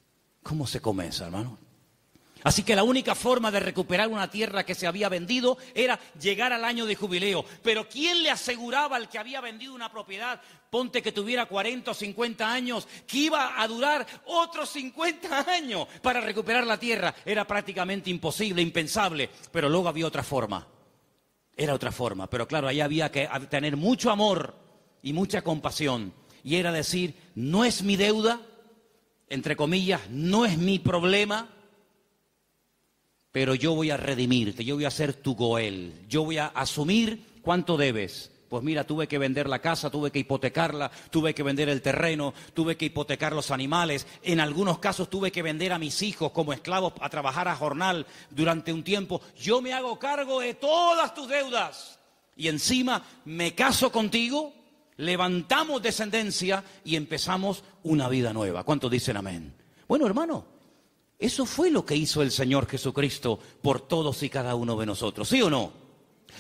¿Cómo se come eso, hermano? Así que la única forma de recuperar una tierra que se había vendido era llegar al año de jubileo. Pero ¿quién le aseguraba al que había vendido una propiedad, ponte que tuviera 40 o 50 años, que iba a durar otros 50 años para recuperar la tierra? Era prácticamente imposible, impensable. Pero luego había otra forma. Era otra forma. Pero claro, ahí había que tener mucho amor y mucha compasión. Y era decir, no es mi deuda, entre comillas, no es mi problema, pero yo voy a redimirte, yo voy a ser tu Goel, yo voy a asumir cuánto debes. Pues mira, tuve que vender la casa, tuve que hipotecarla, tuve que vender el terreno, tuve que hipotecar los animales. En algunos casos tuve que vender a mis hijos como esclavos a trabajar a jornal durante un tiempo. Yo me hago cargo de todas tus deudas y encima me caso contigo, levantamos descendencia y empezamos una vida nueva. ¿Cuántos dicen amén? Bueno, hermano, eso fue lo que hizo el Señor Jesucristo por todos y cada uno de nosotros, ¿sí o no?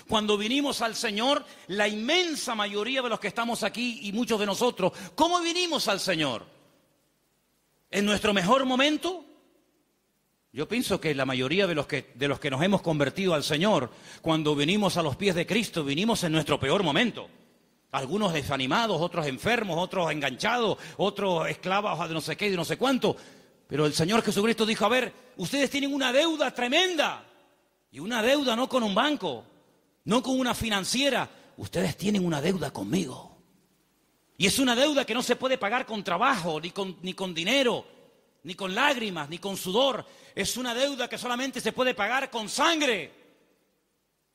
Cuando vinimos al Señor, la inmensa mayoría de los que estamos aquí y muchos de nosotros, ¿cómo vinimos al Señor? ¿En nuestro mejor momento? Yo pienso que la mayoría de los que nos hemos convertido al Señor, cuando vinimos a los pies de Cristo, vinimos en nuestro peor momento. Algunos desanimados, otros enfermos, otros enganchados, otros esclavos de no sé qué y de no sé cuánto. Pero el Señor Jesucristo dijo, a ver, ustedes tienen una deuda tremenda. Y una deuda no con un banco, no con una financiera. Ustedes tienen una deuda conmigo. Y es una deuda que no se puede pagar con trabajo, ni con dinero, ni con lágrimas, ni con sudor. Es una deuda que solamente se puede pagar con sangre.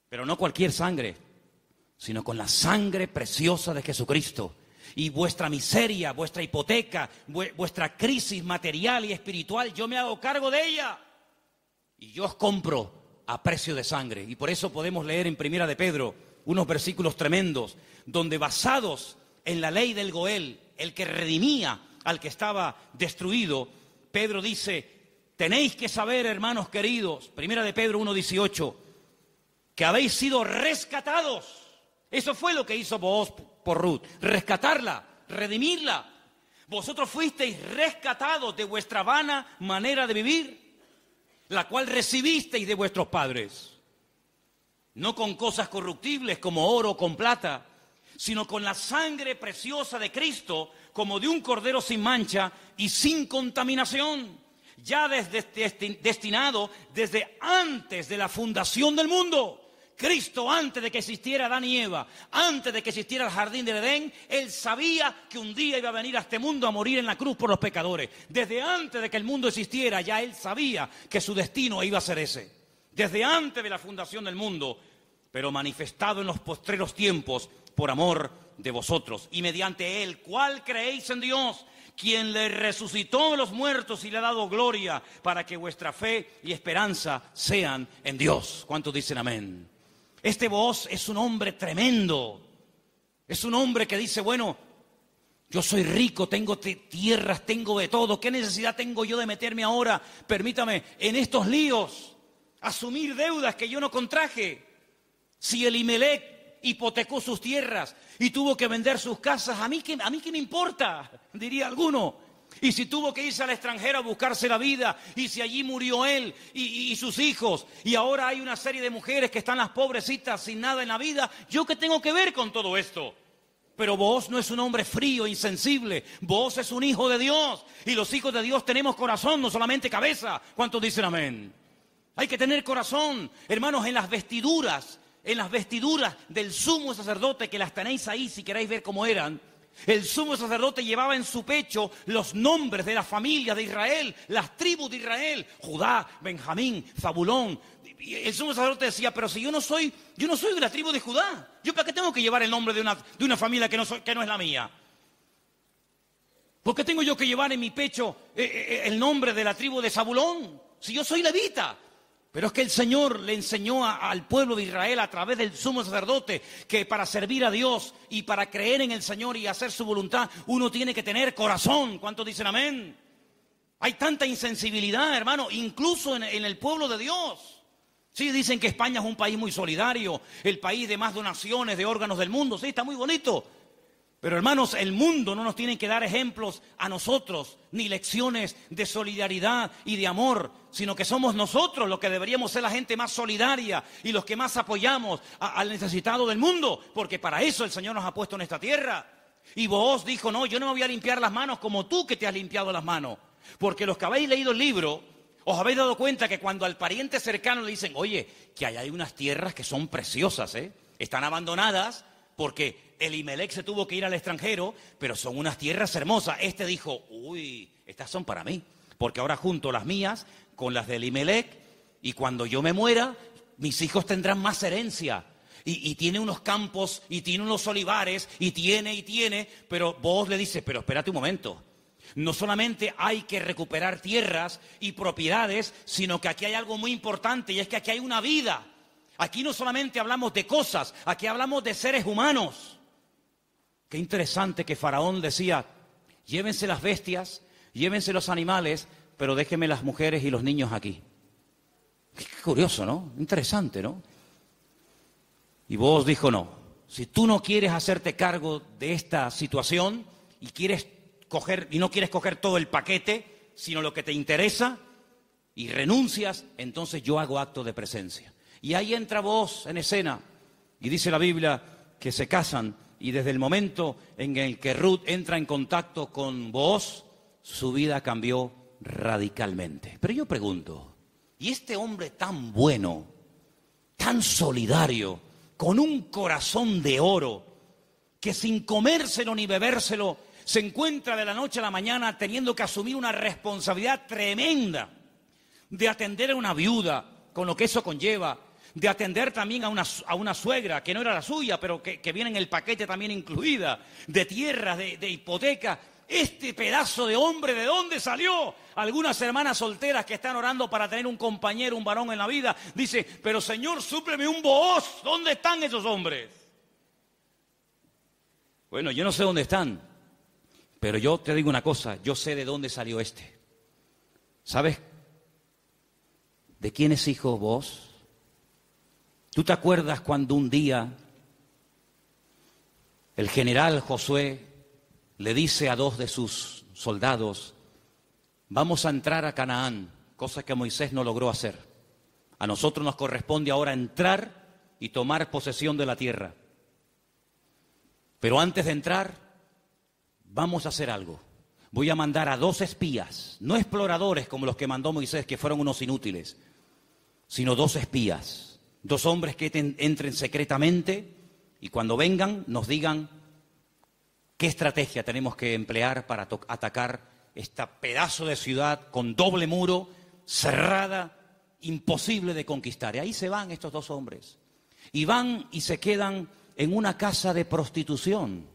Pero no cualquier sangre, sino con la sangre preciosa de Jesucristo. Y vuestra miseria, vuestra hipoteca, vuestra crisis material y espiritual, yo me hago cargo de ella. Y yo os compro a precio de sangre. Y por eso podemos leer en Primera de Pedro unos versículos tremendos, donde basados en la ley del Goel, el que redimía al que estaba destruido, Pedro dice, tenéis que saber, hermanos queridos, Primera de Pedro 1:18, que habéis sido rescatados. Eso fue lo que hizo Booz por Ruth, rescatarla, redimirla. Vosotros fuisteis rescatados de vuestra vana manera de vivir, la cual recibisteis de vuestros padres. No con cosas corruptibles como oro o con plata, sino con la sangre preciosa de Cristo, como de un cordero sin mancha y sin contaminación, ya destinado desde antes de la fundación del mundo. Cristo, antes de que existiera Adán y Eva, antes de que existiera el jardín del Edén, Él sabía que un día iba a venir a este mundo a morir en la cruz por los pecadores. Desde antes de que el mundo existiera, ya Él sabía que su destino iba a ser ese. Desde antes de la fundación del mundo, pero manifestado en los postreros tiempos por amor de vosotros. Y mediante Él, ¿cuál creéis en Dios? Quien le resucitó de los muertos y le ha dado gloria, para que vuestra fe y esperanza sean en Dios. ¿Cuántos dicen amén? Este Booz es un hombre tremendo. Es un hombre que dice, bueno, yo soy rico, tengo tierras, tengo de todo. ¿Qué necesidad tengo yo de meterme ahora, permítame, en estos líos? Asumir deudas que yo no contraje. Si Elimelech hipotecó sus tierras y tuvo que vender sus casas, ¿a mí qué me importa? Diría alguno. Y si tuvo que irse al extranjero a buscarse la vida, y si allí murió él y sus hijos, y ahora hay una serie de mujeres que están las pobrecitas sin nada en la vida, ¿yo qué tengo que ver con todo esto? Pero Booz no es un hombre frío, insensible. Booz es un hijo de Dios. Y los hijos de Dios tenemos corazón, no solamente cabeza. ¿Cuántos dicen amén? Hay que tener corazón. Hermanos, en las vestiduras del sumo sacerdote, que las tenéis ahí si queréis ver cómo eran. El sumo sacerdote llevaba en su pecho los nombres de las familias de Israel, las tribus de Israel, Judá, Benjamín, Zabulón. Y el sumo sacerdote decía, pero si yo no soy de la tribu de Judá, ¿yo para qué tengo que llevar el nombre de una familia que no es la mía? ¿Por qué tengo yo que llevar en mi pecho el nombre de la tribu de Zabulón? Si yo soy levita. Pero es que el Señor le enseñó al pueblo de Israel a través del sumo sacerdote que para servir a Dios y para creer en el Señor y hacer su voluntad, uno tiene que tener corazón. ¿Cuántos dicen amén? Hay tanta insensibilidad, hermano, incluso en el pueblo de Dios. Sí, dicen que España es un país muy solidario, el país de más donaciones de órganos del mundo. Sí, está muy bonito. Pero hermanos, el mundo no nos tiene que dar ejemplos a nosotros, ni lecciones de solidaridad y de amor, sino que somos nosotros los que deberíamos ser la gente más solidaria y los que más apoyamos al necesitado del mundo, porque para eso el Señor nos ha puesto en esta tierra. Y Booz dijo, no, yo no me voy a limpiar las manos como tú que te has limpiado las manos, porque los que habéis leído el libro, os habéis dado cuenta que cuando al pariente cercano le dicen, oye, que hay unas tierras que son preciosas, están abandonadas, porque Elimelech se tuvo que ir al extranjero, pero son unas tierras hermosas. Este dijo, uy, estas son para mí, porque ahora junto las mías con las de Elimelech, y cuando yo me muera, mis hijos tendrán más herencia. Y tiene unos campos, y tiene unos olivares, y tiene, pero Booz le dice, pero espérate un momento. No solamente hay que recuperar tierras y propiedades, sino que aquí hay algo muy importante, y es que aquí hay una vida. Aquí no solamente hablamos de cosas, aquí hablamos de seres humanos. Qué interesante que Faraón decía, llévense las bestias, llévense los animales, pero déjenme las mujeres y los niños aquí. Qué curioso, ¿no? Interesante, ¿no? Y Booz dijo, no, si tú no quieres hacerte cargo de esta situación y no quieres coger todo el paquete, sino lo que te interesa, y renuncias, entonces yo hago acto de presencia. Y ahí entra Booz en escena, y dice la Biblia que se casan, y desde el momento en el que Ruth entra en contacto con Booz, su vida cambió radicalmente. Pero yo pregunto, ¿y este hombre tan bueno, tan solidario, con un corazón de oro, que sin comérselo ni bebérselo, se encuentra de la noche a la mañana teniendo que asumir una responsabilidad tremenda de atender a una viuda, con lo que eso conlleva, de atender también a una suegra que no era la suya, pero que viene en el paquete también incluida, de tierras, de hipoteca? Este pedazo de hombre, ¿de dónde salió? Algunas hermanas solteras que están orando para tener un compañero, un varón en la vida, dice, pero Señor, súpleme un Booz. ¿Dónde están esos hombres? Bueno, yo no sé dónde están, pero yo te digo una cosa, yo sé de dónde salió este. ¿Sabes de quién es hijo Booz? ¿Tú te acuerdas cuando un día el general Josué le dice a 2 de sus soldados, vamos a entrar a Canaán, cosa que Moisés no logró hacer? A nosotros nos corresponde ahora entrar y tomar posesión de la tierra. Pero antes de entrar, vamos a hacer algo. Voy a mandar a 2 espías, no exploradores como los que mandó Moisés, que fueron unos inútiles, sino 2 espías. 2 hombres que entren secretamente y cuando vengan nos digan qué estrategia tenemos que emplear para atacar este pedazo de ciudad con doble muro, cerrada, imposible de conquistar. Y ahí se van estos 2 hombres. Y van y se quedan en una casa de prostitución.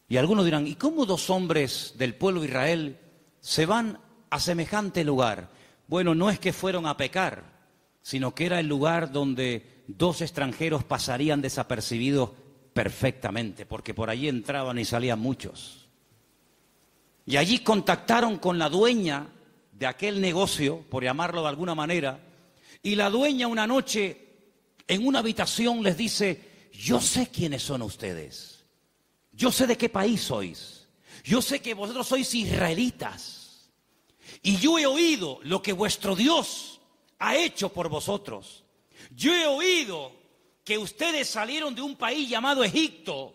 Y algunos dirán, ¿y cómo 2 hombres del pueblo de Israel se van a semejante lugar? Bueno, no es que fueron a pecar, sino que era el lugar donde 2 extranjeros pasarían desapercibidos perfectamente, porque por allí entraban y salían muchos. Y allí contactaron con la dueña de aquel negocio, por llamarlo de alguna manera, y la dueña una noche en una habitación les dice, yo sé quiénes son ustedes, yo sé de qué país sois, yo sé que vosotros sois israelitas, y yo he oído lo que vuestro Dios ha hecho por vosotros. Yo he oído que ustedes salieron de un país llamado Egipto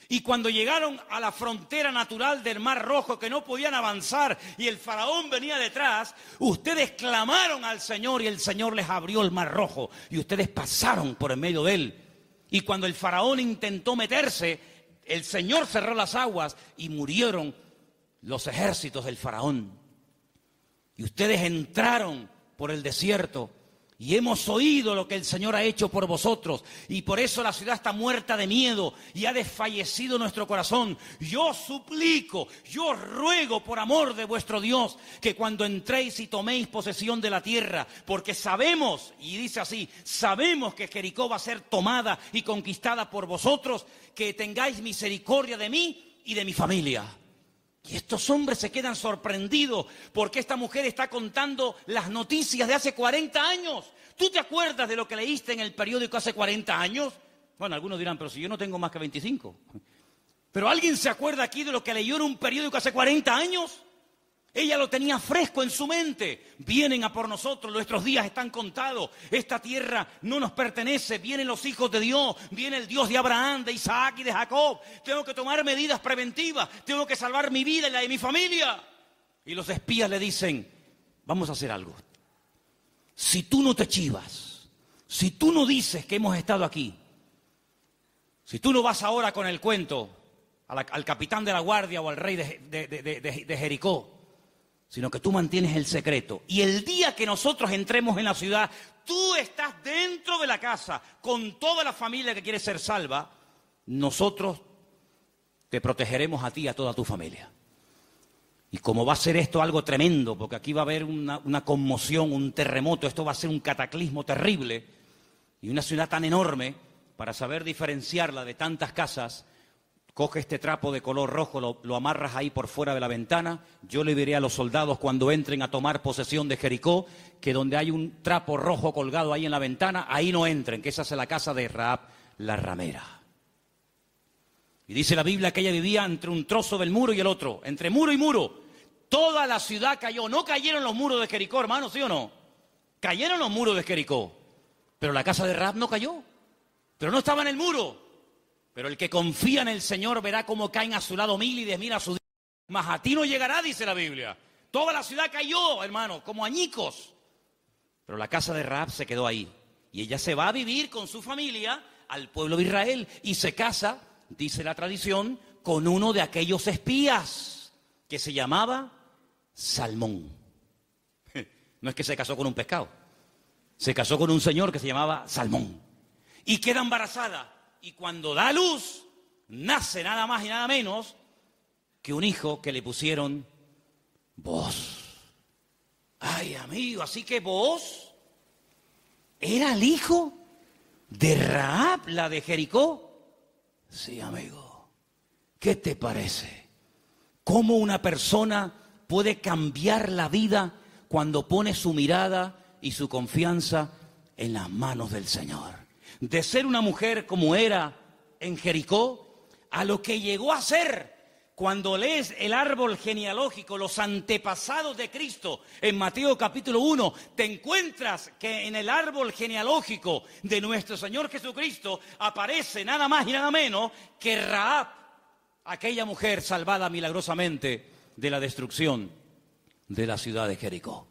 y cuando llegaron a la frontera natural del Mar Rojo que no podían avanzar y el faraón venía detrás, ustedes clamaron al Señor y el Señor les abrió el Mar Rojo y ustedes pasaron por en medio de él. Y cuando el faraón intentó meterse, el Señor cerró las aguas y murieron los ejércitos del faraón. Y ustedes entraron por el desierto y hemos oído lo que el Señor ha hecho por vosotros. Y por eso la ciudad está muerta de miedo y ha desfallecido nuestro corazón. Yo suplico, yo ruego por amor de vuestro Dios, que cuando entréis y toméis posesión de la tierra, porque sabemos, y dice así, sabemos que Jericó va a ser tomada y conquistada por vosotros, que tengáis misericordia de mí y de mi familia. Y estos hombres se quedan sorprendidos porque esta mujer está contando las noticias de hace 40 años. ¿Tú te acuerdas de lo que leíste en el periódico hace 40 años? Bueno, algunos dirán, pero si yo no tengo más que 25. ¿Pero alguien se acuerda aquí de lo que leyó en un periódico hace 40 años? Ella lo tenía fresco en su mente. Vienen a por nosotros, nuestros días están contados. Esta tierra no nos pertenece. Vienen los hijos de Dios. Viene el Dios de Abraham, de Isaac y de Jacob. Tengo que tomar medidas preventivas. Tengo que salvar mi vida y la de mi familia. Y los espías le dicen, vamos a hacer algo. Si tú no te chivas, si tú no dices que hemos estado aquí, si tú no vas ahora con el cuento al capitán de la guardia o al rey de Jericó, sino que tú mantienes el secreto. Y el día que nosotros entremos en la ciudad, tú estás dentro de la casa con toda la familia que quiere ser salva, nosotros te protegeremos a ti y a toda tu familia. Y como va a ser esto algo tremendo, porque aquí va a haber una conmoción, un terremoto, esto va a ser un cataclismo terrible, y una ciudad tan enorme, para saber diferenciarla de tantas casas, coge este trapo de color rojo, lo amarras ahí por fuera de la ventana. Yo le diré a los soldados cuando entren a tomar posesión de Jericó, que donde hay un trapo rojo colgado ahí en la ventana, ahí no entren, que esa es la casa de Rahab, la ramera. Y dice la Biblia que ella vivía entre un trozo del muro y el otro, entre muro y muro. Toda la ciudad cayó. No cayeron los muros de Jericó, hermano, ¿sí o no? Cayeron los muros de Jericó, pero la casa de Rahab no cayó. Pero no estaba en el muro. Pero el que confía en el Señor verá cómo caen a su lado 1000 y 10.000 a su día. Mas a ti no llegará, dice la Biblia. Toda la ciudad cayó, hermano, como añicos. Pero la casa de Rahab se quedó ahí. Y ella se va a vivir con su familia al pueblo de Israel. Y se casa, dice la tradición, con uno de aquellos espías que se llamaba Salmón. No es que se casó con un pescado. Se casó con un señor que se llamaba Salmón. Y queda embarazada. Y cuando da luz, nace nada más y nada menos que un hijo que le pusieron Booz. Ay, amigo, así que Booz era el hijo de Rahab, la de Jericó. Sí, amigo. ¿Qué te parece? ¿Cómo una persona puede cambiar la vida cuando pone su mirada y su confianza en las manos del Señor? De ser una mujer como era en Jericó, a lo que llegó a ser cuando lees el árbol genealógico, los antepasados de Cristo, en Mateo capítulo 1, te encuentras que en el árbol genealógico de nuestro Señor Jesucristo aparece nada más y nada menos que Rahab, aquella mujer salvada milagrosamente de la destrucción de la ciudad de Jericó.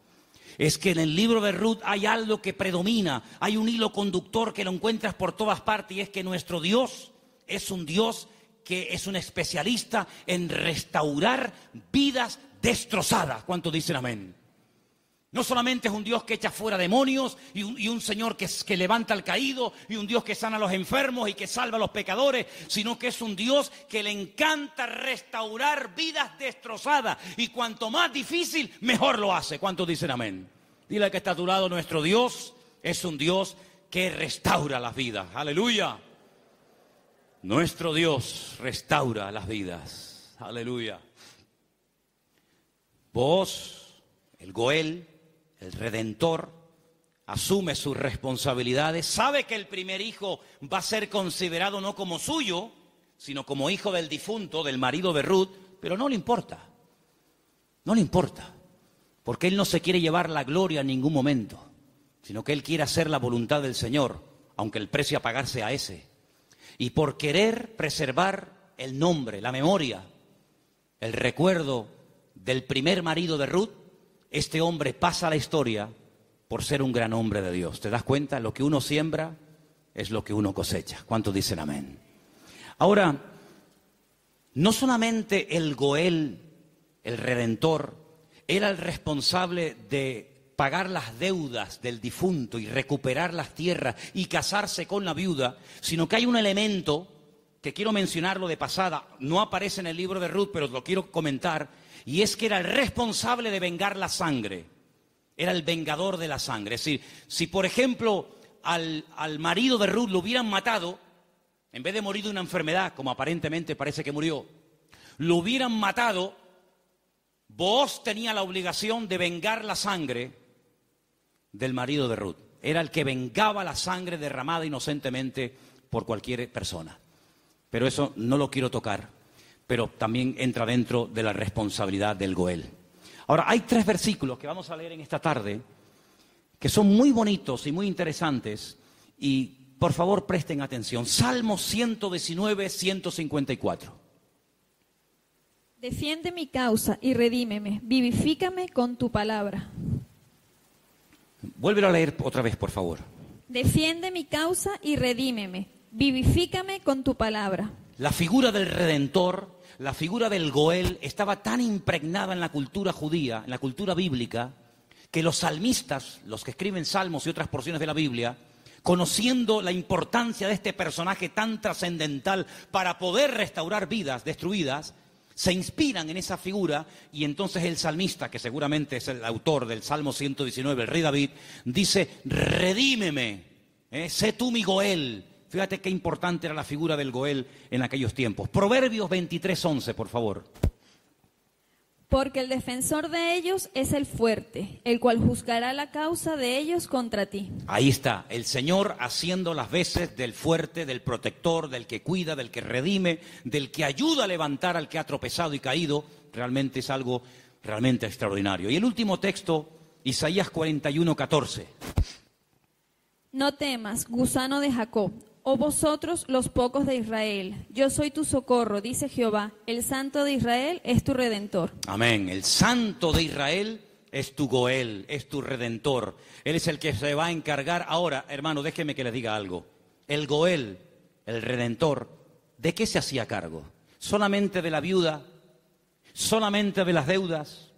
Es que en el libro de Ruth hay algo que predomina, hay un hilo conductor que lo encuentras por todas partes, y es que nuestro Dios es un Dios que es un especialista en restaurar vidas destrozadas. ¿Cuántos dicen amén? No solamente es un Dios que echa fuera demonios y un Señor que levanta al caído y un Dios que sana a los enfermos y que salva a los pecadores, sino que es un Dios que le encanta restaurar vidas destrozadas, y cuanto más difícil, mejor lo hace. ¿Cuántos dicen amén? Dile al que está a tu lado, nuestro Dios es un Dios que restaura las vidas. ¡Aleluya! Nuestro Dios restaura las vidas. ¡Aleluya! Vos, el Goel, el Redentor, asume sus responsabilidades, sabe que el primer hijo va a ser considerado no como suyo, sino como hijo del difunto, del marido de Ruth, pero no le importa, porque él no se quiere llevar la gloria en ningún momento, sino que él quiere hacer la voluntad del Señor, aunque el precio a pagar sea ese. Y por querer preservar el nombre, la memoria, el recuerdo del primer marido de Ruth, este hombre pasa a la historia por ser un gran hombre de Dios. ¿Te das cuenta? Lo que uno siembra es lo que uno cosecha. ¿Cuántos dicen amén? Ahora, no solamente el Goel, el Redentor, era el responsable de pagar las deudas del difunto y recuperar las tierras y casarse con la viuda, sino que hay un elemento que quiero mencionarlo de pasada, no aparece en el libro de Ruth, pero lo quiero comentar, y es que era el responsable de vengar la sangre, era el vengador de la sangre. Es decir, si por ejemplo al marido de Ruth lo hubieran matado, en vez de morir de una enfermedad, como aparentemente parece que murió, lo hubieran matado, Booz tenía la obligación de vengar la sangre del marido de Ruth. Era el que vengaba la sangre derramada inocentemente por cualquier persona. Pero eso no lo quiero tocar, pero también entra dentro de la responsabilidad del Goel. Ahora, hay 3 versículos que vamos a leer en esta tarde que son muy bonitos y muy interesantes, y por favor presten atención. Salmo 119, 154. Defiende mi causa y redímeme, vivifícame con tu palabra. Vuélvelo a leer otra vez, por favor. Defiende mi causa y redímeme, vivifícame con tu palabra. La figura del Redentor, la figura del Goel, estaba tan impregnada en la cultura judía, en la cultura bíblica, que los salmistas, los que escriben salmos y otras porciones de la Biblia, conociendo la importancia de este personaje tan trascendental para poder restaurar vidas destruidas, se inspiran en esa figura, y entonces el salmista, que seguramente es el autor del Salmo 119, el rey David, dice: redímeme, sé tú mi Goel. Fíjate qué importante era la figura del Goel en aquellos tiempos. Proverbios 23:11, por favor. Porque el defensor de ellos es el fuerte, el cual juzgará la causa de ellos contra ti. Ahí está, el Señor haciendo las veces del fuerte, del protector, del que cuida, del que redime, del que ayuda a levantar al que ha tropezado y caído. Realmente es algo realmente extraordinario. Y el último texto, Isaías 41:14. No temas, gusano de Jacob, oh vosotros los pocos de Israel, yo soy tu socorro, dice Jehová, el Santo de Israel es tu Redentor. Amén, el Santo de Israel es tu Goel, es tu Redentor. Él es el que se va a encargar. Ahora, hermano, déjeme que les diga algo. El Goel, el Redentor, ¿de qué se hacía cargo? ¿Solamente de la viuda? ¿Solamente de las deudas?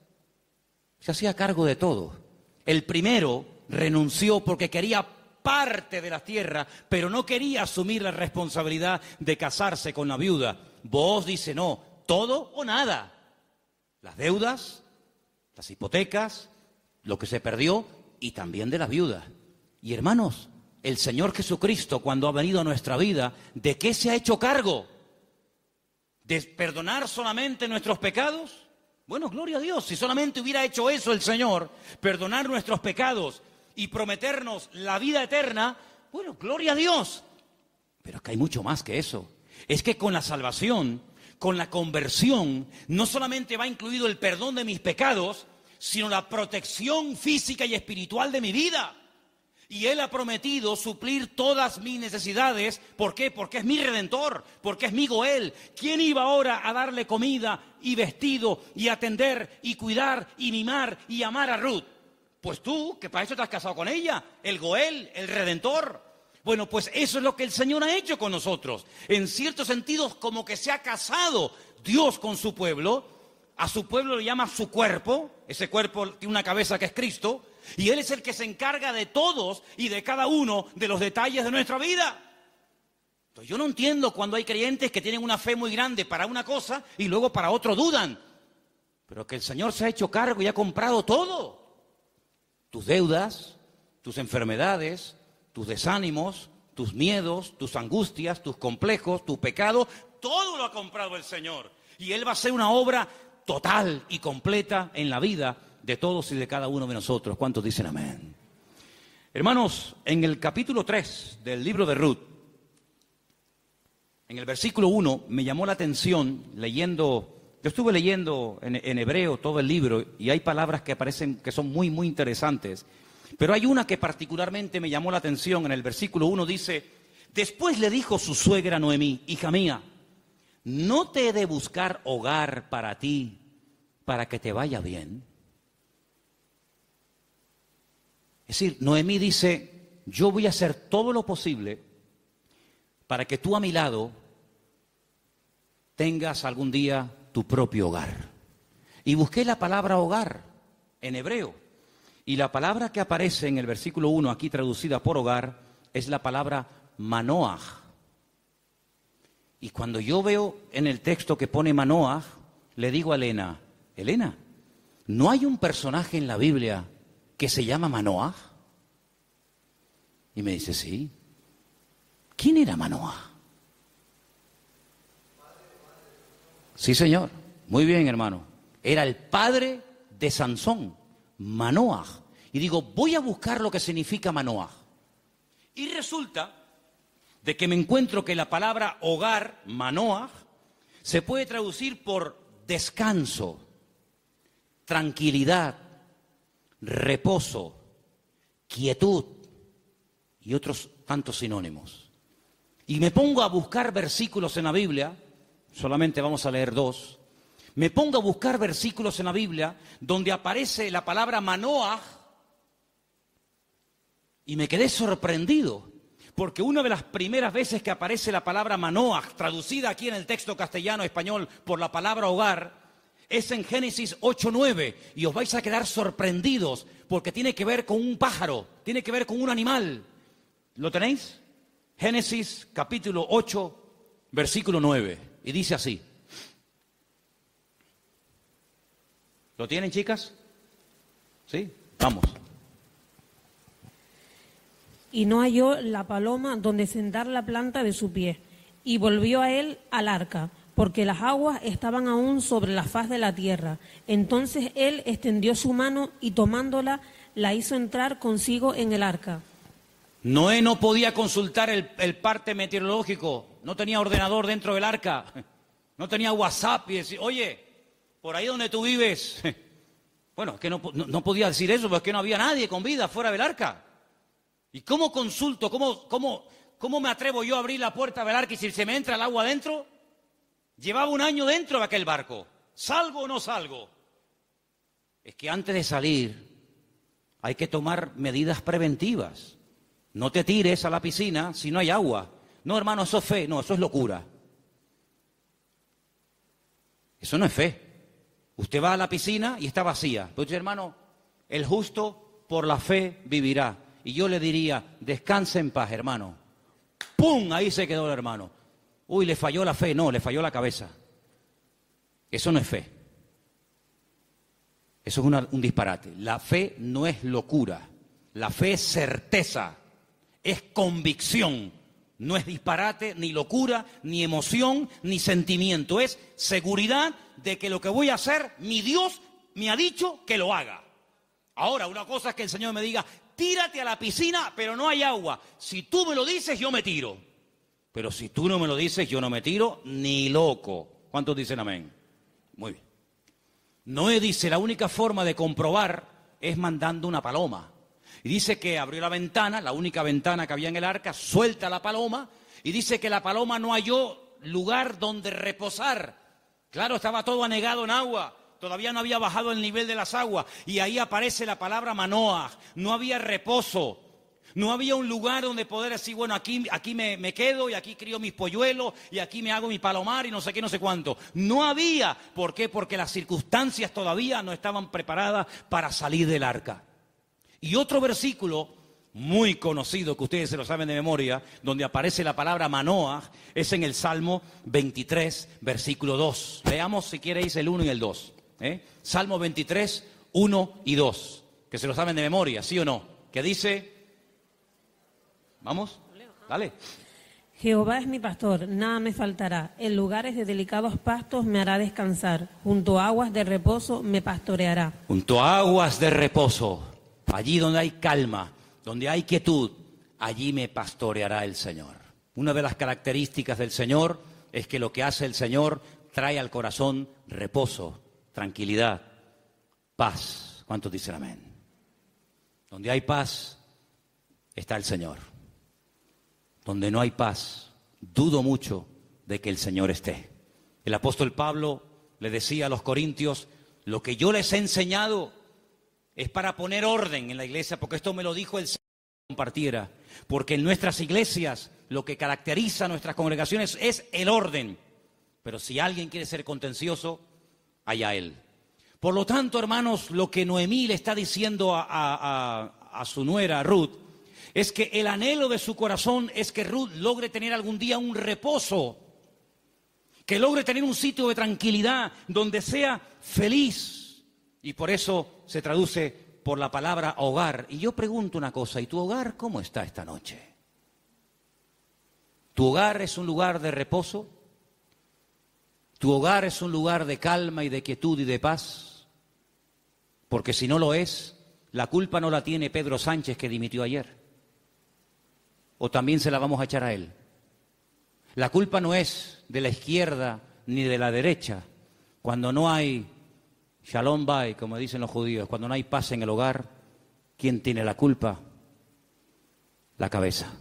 Se hacía cargo de todo. El primero renunció porque quería parte de la tierra, pero no quería asumir la responsabilidad de casarse con la viuda. Booz dice: no, todo o nada. Las deudas, las hipotecas, lo que se perdió, y también de la viuda. Y hermanos, el Señor Jesucristo, cuando ha venido a nuestra vida, ¿de qué se ha hecho cargo? ¿De perdonar solamente nuestros pecados? Bueno, gloria a Dios, si solamente hubiera hecho eso el Señor, perdonar nuestros pecados y prometernos la vida eterna, bueno, gloria a Dios. Pero es que hay mucho más que eso. Es que con la salvación, con la conversión, no solamente va incluido el perdón de mis pecados, sino la protección física y espiritual de mi vida. Y Él ha prometido suplir todas mis necesidades. ¿Por qué? Porque es mi Redentor, porque es mi Goel. ¿Quién iba ahora a darle comida y vestido y atender y cuidar y mimar y amar a Ruth? Pues tú, que para eso te has casado con ella, el Goel, el Redentor. Bueno, pues eso es lo que el Señor ha hecho con nosotros. En ciertos sentidos, como que se ha casado Dios con su pueblo. A su pueblo le llama su cuerpo. Ese cuerpo tiene una cabeza que es Cristo. Y Él es el que se encarga de todos y de cada uno de los detalles de nuestra vida. Entonces, yo no entiendo cuando hay creyentes que tienen una fe muy grande para una cosa y luego para otro dudan. Pero que el Señor se ha hecho cargo y ha comprado todo. Tus deudas, tus enfermedades, tus desánimos, tus miedos, tus angustias, tus complejos, tu pecado, todo lo ha comprado el Señor. Y Él va a hacer una obra total y completa en la vida de todos y de cada uno de nosotros. ¿Cuántos dicen amén? Hermanos, en el capítulo 3 del libro de Ruth, en el versículo 1, me llamó la atención leyendo. Yo estuve leyendo en hebreo todo el libro y hay palabras que aparecen que son muy, muy interesantes. Pero hay una que particularmente me llamó la atención. En el versículo 1 dice, después le dijo su suegra Noemí, hija mía, ¿no te he de buscar hogar para ti, para que te vaya bien? Es decir, Noemí dice, yo voy a hacer todo lo posible para que tú a mi lado tengas algún día tu propio hogar. Y busqué la palabra hogar en hebreo. Y la palabra que aparece en el versículo 1, aquí traducida por hogar, es la palabra manoah. Y cuando yo veo en el texto que pone manoah, le digo a Elena, Elena, ¿no hay un personaje en la Biblia que se llama Manoah? Y me dice, sí. ¿Quién era Manoah? Sí, señor. Muy bien, hermano. Era el padre de Sansón, Manoah. Y digo, voy a buscar lo que significa Manoah. Y resulta de que me encuentro que la palabra hogar, Manoah, se puede traducir por descanso, tranquilidad, reposo, quietud y otros tantos sinónimos. Y me pongo a buscar versículos en la Biblia, solamente vamos a leer 2. Me pongo a buscar versículos en la Biblia donde aparece la palabra Manoah y me quedé sorprendido, porque una de las primeras veces que aparece la palabra Manoah, traducida aquí en el texto castellano-español por la palabra hogar, es en Génesis 8:9, y os vais a quedar sorprendidos, porque tiene que ver con un pájaro, tiene que ver con un animal. ¿Lo tenéis? Génesis capítulo 8, versículo 9, y dice así. ¿Lo tienen, chicas? ¿Sí? Vamos. Y no halló la paloma donde sentar la planta de su pie, y volvió a él al arca, porque las aguas estaban aún sobre la faz de la tierra. Entonces él extendió su mano y tomándola, la hizo entrar consigo en el arca. Noé no podía consultar el parte meteorológico, no tenía ordenador dentro del arca, no tenía WhatsApp y decir, oye, por ahí donde tú vives. Bueno, es que no podía decir eso, porque no había nadie con vida fuera del arca. ¿Y cómo consulto? ¿Cómo me atrevo yo a abrir la puerta del arca y si se me entra el agua adentro? Llevaba un año dentro de aquel barco. ¿Salgo o no salgo? Es que antes de salir hay que tomar medidas preventivas. No te tires a la piscina si no hay agua. No, hermano, eso es fe. No, eso es locura. Eso no es fe. Usted va a la piscina y está vacía. Pero usted, hermano, el justo por la fe vivirá. Y yo le diría, descanse en paz, hermano. ¡Pum! Ahí se quedó el hermano. Uy, le falló la fe. No, le falló la cabeza. Eso no es fe. Eso es un disparate. La fe no es locura. La fe es certeza. Es convicción. No es disparate, ni locura, ni emoción, ni sentimiento. Es seguridad de que lo que voy a hacer, mi Dios me ha dicho que lo haga. Ahora, una cosa es que el Señor me diga, tírate a la piscina, pero no hay agua. Si tú me lo dices, yo me tiro. Pero si tú no me lo dices, yo no me tiro ni loco. ¿Cuántos dicen amén? Muy bien. Noé dice, la única forma de comprobar es mandando una paloma. Y dice que abrió la ventana, la única ventana que había en el arca, suelta la paloma, y dice que la paloma no halló lugar donde reposar. Claro, estaba todo anegado en agua. Todavía no había bajado el nivel de las aguas. Y ahí aparece la palabra Manoah. No había reposo. No había un lugar donde poder decir, bueno, aquí me quedo y aquí crío mis polluelos y aquí me hago mi palomar y no sé qué, no sé cuánto. No había. ¿Por qué? Porque las circunstancias todavía no estaban preparadas para salir del arca. Y otro versículo muy conocido, que ustedes se lo saben de memoria, donde aparece la palabra Manoah, es en el Salmo 23, versículo 2. Leamos si queréis el 1 y el 2. Salmo 23, 1 y 2, que se lo saben de memoria, ¿sí o no? Que dice, vamos, dale. Jehová es mi pastor, nada me faltará. En lugares de delicados pastos me hará descansar. Junto a aguas de reposo me pastoreará. Junto a aguas de reposo, allí donde hay calma, donde hay quietud, allí me pastoreará el Señor. Una de las características del Señor es que lo que hace el Señor trae al corazón reposo, tranquilidad, paz. ¿Cuántos dicen amén? Donde hay paz, está el Señor. Donde no hay paz, dudo mucho de que el Señor esté. El apóstol Pablo le decía a los corintios, lo que yo les he enseñado es para poner orden en la iglesia, porque esto me lo dijo el Señor que compartiera. Porque en nuestras iglesias lo que caracteriza a nuestras congregaciones es el orden. Pero si alguien quiere ser contencioso, allá él. Por lo tanto, hermanos, lo que Noemí le está diciendo a su nuera, Ruth, es que el anhelo de su corazón es que Ruth logre tener algún día un reposo, que logre tener un sitio de tranquilidad donde sea feliz. Y por eso se traduce por la palabra hogar. Y yo pregunto una cosa, ¿y tu hogar cómo está esta noche? ¿Tu hogar es un lugar de reposo? ¿Tu hogar es un lugar de calma y de quietud y de paz? Porque si no lo es, la culpa no la tiene Pedro Sánchez, que dimitió ayer. ¿O también se la vamos a echar a él? La culpa no es de la izquierda ni de la derecha. Cuando no hay shalom bay, como dicen los judíos, cuando no hay paz en el hogar, ¿quién tiene la culpa? La cabeza.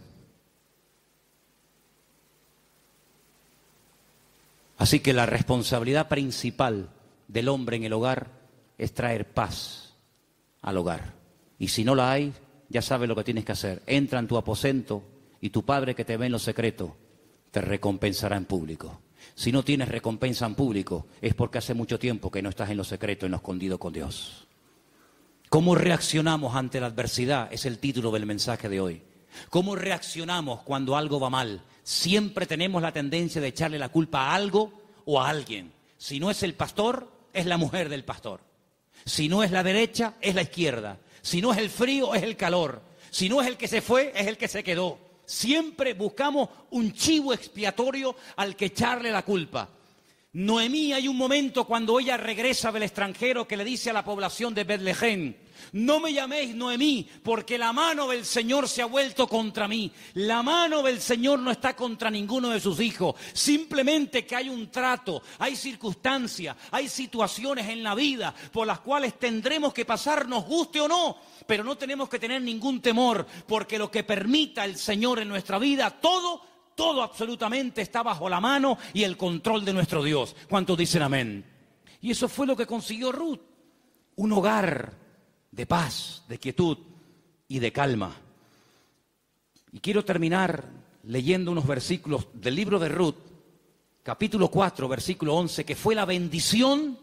Así que la responsabilidad principal del hombre en el hogar es traer paz al hogar. Y si no la hay, ya sabes lo que tienes que hacer. Entra en tu aposento y tu Padre que te ve en lo secreto te recompensará en público. Si no tienes recompensa en público, es porque hace mucho tiempo que no estás en lo secreto, en lo escondido con Dios. ¿Cómo reaccionamos ante la adversidad? Es el título del mensaje de hoy. ¿Cómo reaccionamos cuando algo va mal? Siempre tenemos la tendencia de echarle la culpa a algo o a alguien. Si no es el pastor, es la mujer del pastor. Si no es la derecha, es la izquierda. Si no es el frío, es el calor. Si no es el que se fue, es el que se quedó. Siempre buscamos un chivo expiatorio al que echarle la culpa. Noemí, hay un momento cuando ella regresa del extranjero que le dice a la población de Betlehem: no me llaméis Noemí, porque la mano del Señor se ha vuelto contra mí. La mano del Señor no está contra ninguno de sus hijos. Simplemente que hay un trato, hay circunstancias, hay situaciones en la vida por las cuales tendremos que pasar, nos guste o no. Pero no tenemos que tener ningún temor, porque lo que permita el Señor en nuestra vida, todo absolutamente está bajo la mano y el control de nuestro Dios. ¿Cuántos dicen amén? Y eso fue lo que consiguió Ruth. Un hogar de paz, de quietud y de calma. Y quiero terminar leyendo unos versículos del libro de Ruth, capítulo 4, versículo 11, que fue la bendición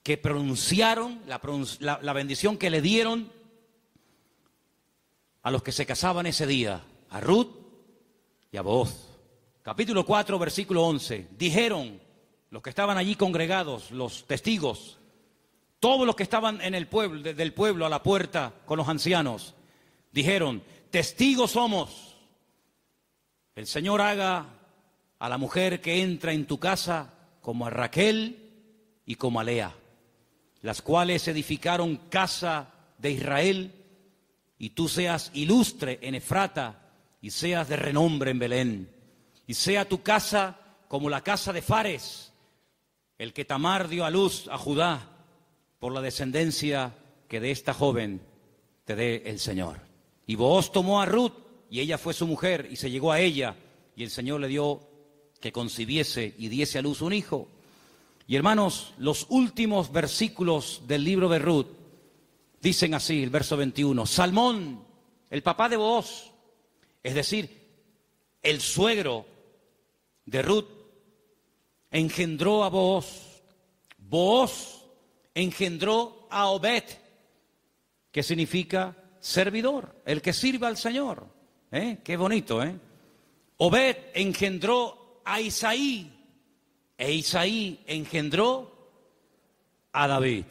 que pronunciaron, la bendición que le dieron a los que se casaban ese día, a Ruth y a Booz. Capítulo 4, versículo 11. Dijeron los que estaban allí congregados, los testigos, todos los que estaban en el pueblo, del pueblo a la puerta con los ancianos, dijeron: testigos somos. El Señor haga a la mujer que entra en tu casa como a Raquel y como a Lea, las cuales edificaron casa de Israel, y tú seas ilustre en Efrata y seas de renombre en Belén, y sea tu casa como la casa de Fares, el que Tamar dio a luz a Judá, por la descendencia que de esta joven te dé el Señor. Y Booz tomó a Ruth, y ella fue su mujer, y se llegó a ella, y el Señor le dio que concibiese y diese a luz un hijo. Y hermanos, los últimos versículos del libro de Ruth dicen así, el verso 21, Salmón, el papá de Booz, es decir, el suegro de Ruth, engendró a Booz. Booz engendró a Obed, que significa servidor, el que sirve al Señor. Qué bonito, ¿eh? Obed engendró a Isaí, e Isaí engendró a David.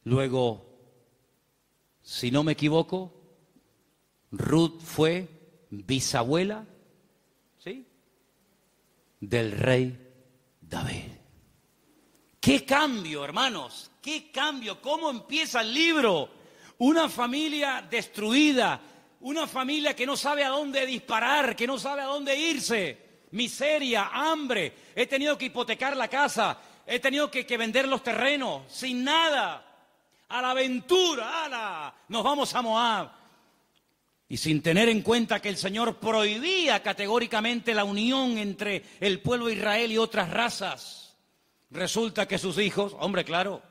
Luego, si no me equivoco, Ruth fue bisabuela, ¿sí?, del rey David. ¡Qué cambio, hermanos! ¡Qué cambio! ¿Cómo empieza el libro? Una familia destruida, una familia que no sabe a dónde disparar, que no sabe a dónde irse. Miseria, hambre, he tenido que hipotecar la casa, he tenido que vender los terrenos, sin nada. a la aventura, ¡ala! Nos vamos a Moab. Y sin tener en cuenta que el Señor prohibía categóricamente la unión entre el pueblo de Israel y otras razas, resulta que sus hijos, hombre, claro,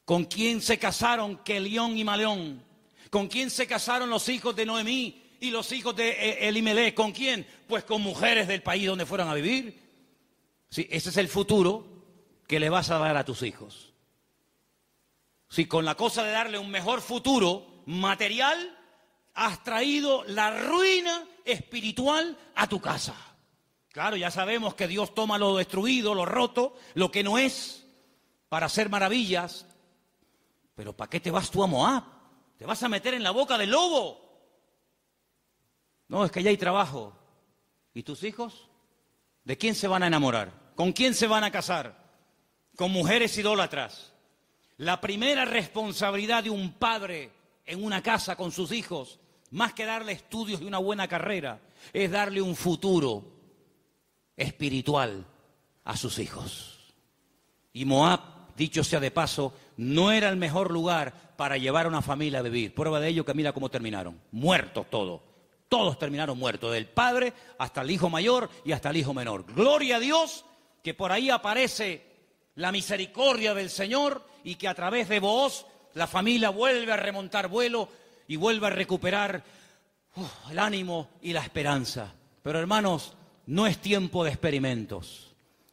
¿con quién se casaron Kelión y Maleón? ¿Con quién se casaron los hijos de Noemí y los hijos de Elimelech? ¿Con quién? Pues con mujeres del país donde fueron a vivir. Sí, ese es el futuro que le vas a dar a tus hijos. Si con la cosa de darle un mejor futuro material, has traído la ruina espiritual a tu casa. Claro, ya sabemos que Dios toma lo destruido, lo roto, lo que no es, para hacer maravillas. Pero ¿para qué te vas tú a Moab? ¿Te vas a meter en la boca del lobo? No, es que ya hay trabajo. ¿Y tus hijos? ¿De quién se van a enamorar? ¿Con quién se van a casar? Con mujeres idólatras. La primera responsabilidad de un padre en una casa con sus hijos, más que darle estudios y una buena carrera, es darle un futuro espiritual a sus hijos. Y Moab, dicho sea de paso, no era el mejor lugar para llevar a una familia a vivir. Prueba de ello que mira cómo terminaron. Muertos todos. Todos terminaron muertos, del padre hasta el hijo mayor y hasta el hijo menor. Gloria a Dios que por ahí aparece la misericordia del Señor y que a través de Booz la familia vuelve a remontar vuelo y vuelve a recuperar el ánimo y la esperanza. Pero hermanos, no es tiempo de experimentos.